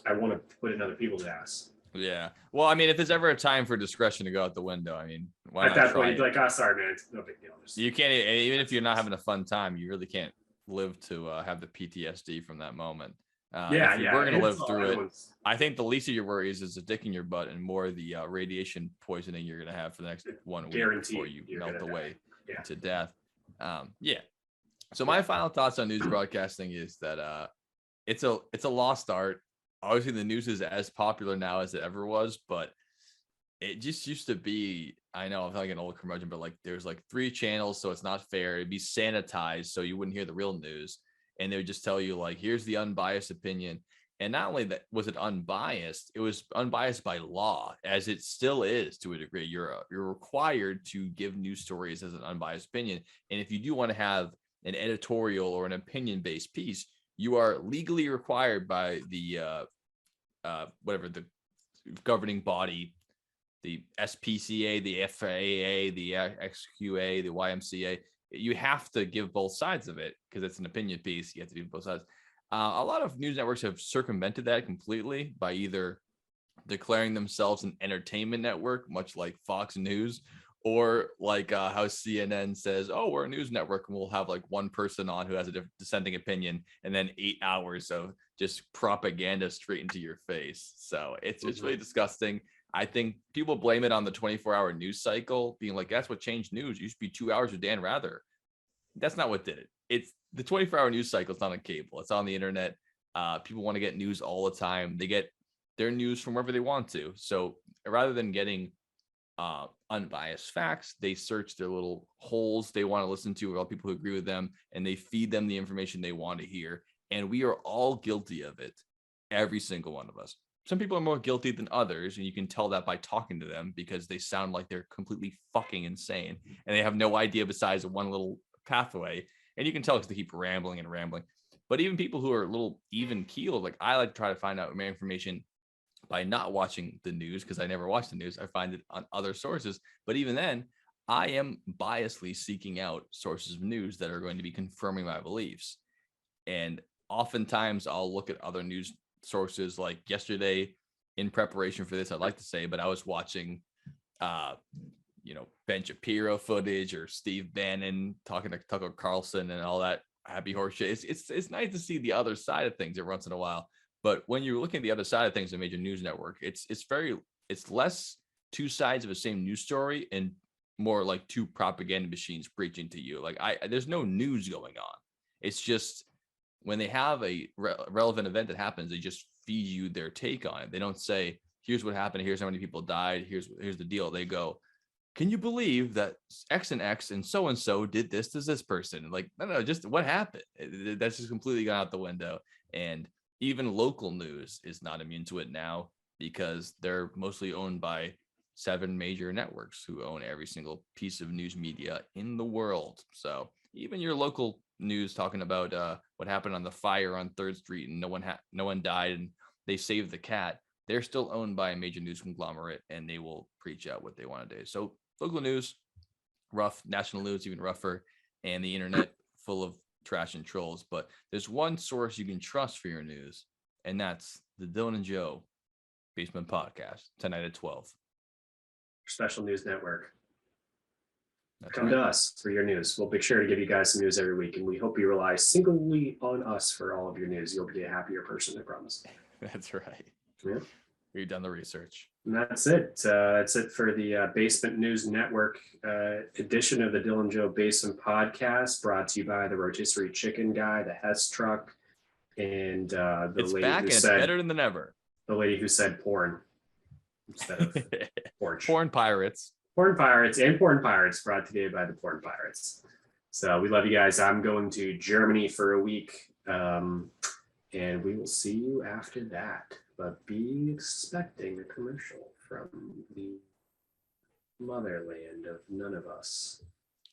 I want to put it in other people's ass. Yeah. Well, I mean, if there's ever a time for discretion to go out the window, I mean, why at that point, you'd be like, sorry, man, it's no big deal. You can't, even if you're not having a fun time, you really can't live to have the PTSD from that moment. We're gonna live through it. I think the least of your worries is the dick in your butt, and more the radiation poisoning you're gonna have for the next 1 week before you melt away to death. So my final thoughts on news broadcasting is that it's a lost art. Obviously, the news is as popular now as it ever was, but it just used to be, I know I'm like an old curmudgeon, but like there's like 3 channels, so it's not fair. It'd be sanitized so you wouldn't hear the real news. And they would just tell you like, here's the unbiased opinion. And not only that was it unbiased, it was unbiased by law, as it still is to a degree. You're required to give news stories as an unbiased opinion. And if you do want to have an editorial or an opinion-based piece, you are legally required by the whatever the governing body, the SPCA, the FAA, the XQA, the YMCA, you have to give both sides of it because it's an opinion piece. You have to give both sides. A lot of news networks have circumvented that completely by either declaring themselves an entertainment network, much like Fox News, or like how CNN says, oh, we're a news network, and we'll have like one person on who has a different dissenting opinion, and then 8 hours of just propaganda straight into your face. So it's really disgusting. I think people blame it on the 24-hour news cycle, being like, that's what changed news. It used to be 2 hours with Dan Rather. That's not what did it. It's the 24-hour news cycle. It's not on cable. It's on the internet. People want to get news all the time. They get their news from wherever they want to. So rather than getting unbiased facts, they search their little holes they want to listen to with all people who agree with them, and they feed them the information they want to hear. And we are all guilty of it. Every single one of us. Some people are more guilty than others, and you can tell that by talking to them because they sound like they're completely fucking insane and they have no idea besides one little pathway. And you can tell because they keep rambling and rambling. But even people who are a little even keeled, like I like to try to find out more information by not watching the news because I never watch the news. I find it on other sources. But even then, I am biasly seeking out sources of news that are going to be confirming my beliefs. And oftentimes I'll look at other news sources. Like yesterday, in preparation for this, I'd like to say, but I was watching, Ben Shapiro footage or Steve Bannon talking to Tucker Carlson and all that happy horse shit. It's nice to see the other side of things every once in a while. But when you're looking at the other side of things, a major news network, it's less two sides of the same news story and more like two propaganda machines preaching to you. Like there's no news going on. It's just when they have a relevant event that happens, they just feed you their take on it. They don't say, here's what happened, here's how many people died, here's the deal. They go, can you believe that X and so did this to this person? Like, no, just what happened? That's just completely gone out the window. And even local news is not immune to it now because they're mostly owned by 7 major networks who own every single piece of news media in the world. So even your local news talking about what happened on the fire on 3rd Street and no one died and they saved the cat, they're still owned by a major news conglomerate and they will preach out what they want to do. So local news, rough, national news, even rougher, and the internet full of trash and trolls. But there's one source you can trust for your news, and that's the Dylan and Joe Basement Podcast, tonight at 12. Special News Network. That's Come to us for your news. We'll be sure to give you guys some news every week, and we hope you rely singly on us for all of your news. You'll be a happier person, I promise. That's right. Yeah. We've done the research. And that's it. That's it for the Basement News Network edition of the Dylan Joe Basement Podcast, brought to you by the Rotisserie Chicken Guy, the Hess Truck, and the It's lady back who and it's said better than ever. the lady who said porn instead of porch. Porn Pirates. Porn Pirates and Porn Pirates, brought today by the Porn Pirates. So we love you guys. I'm going to Germany for a week, and we will see you after that. But be expecting a commercial from the motherland of none of us.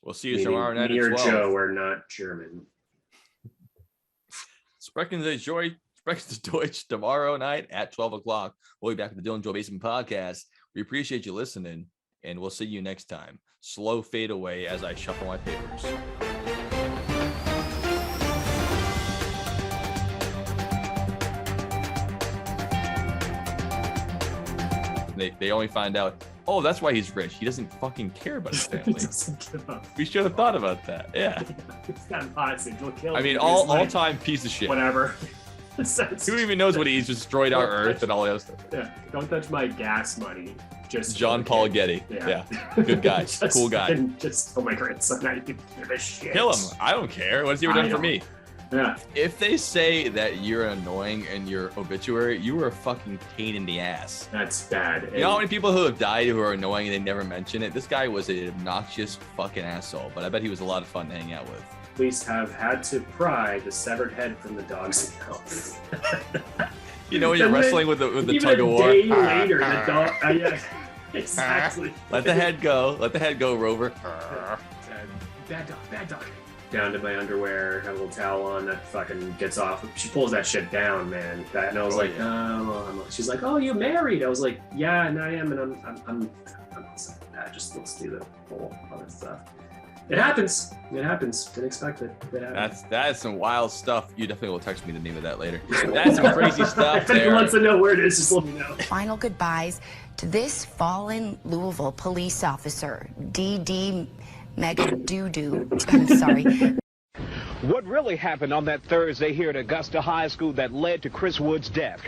We'll see you tomorrow night at 12. Joe are not German. Sprechen Sie Deutsch tomorrow night at 12 o'clock. We'll be back with the Dylan Joe Basement Podcast. We appreciate you listening, and we'll see you next time. Slow fade away as I shuffle my papers. They only find out, oh, that's why he's rich. He doesn't fucking care about his family. We should have thought about that. Yeah. It's not hostage. We'll kill I mean, him. all-time piece of shit. Whatever. Who even knows what he's destroyed our Earth and all the other stuff? Yeah. Don't touch my gas money. Just John Paul Getty. Yeah. Good guy. Cool guy. Just kill my grandson. I didn't give a shit. Kill him. I don't care. What has he ever done for me? Yeah. If they say that you're annoying in your obituary, you were a fucking pain in the ass. That's bad. You know how many people who have died who are annoying and they never mention it? This guy was an obnoxious fucking asshole, but I bet he was a lot of fun to hang out with. Police have had to pry the severed head from the dog's mouth. You know when you're wrestling with the tug of war? A day later, the dog... yeah, exactly. Let the head go. Let the head go, Rover. Bad dog. Down to my underwear, have a little towel on, that fucking gets off. She pulls that shit down, man. And I was she's like, oh, you married? I was like, yeah, and I am, and I'm just let's do the whole other stuff. It happens. Didn't expect it. That is some wild stuff. You definitely will text me the name of that later. That's some crazy stuff. If anyone wants to know where it is, just let me know. Final goodbyes to this fallen Louisville police officer, D.D. Megadoodoo. I'm sorry. What really happened on that Thursday here at Augusta High School that led to Chris Wood's death?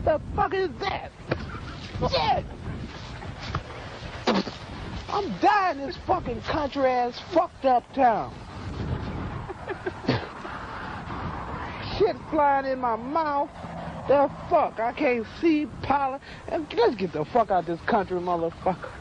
The fuck is that? Shit! I'm dying in this fucking country-ass fucked up town. Shit flying in my mouth. The fuck? I can't see pollen. Let's get the fuck out of this country, motherfucker.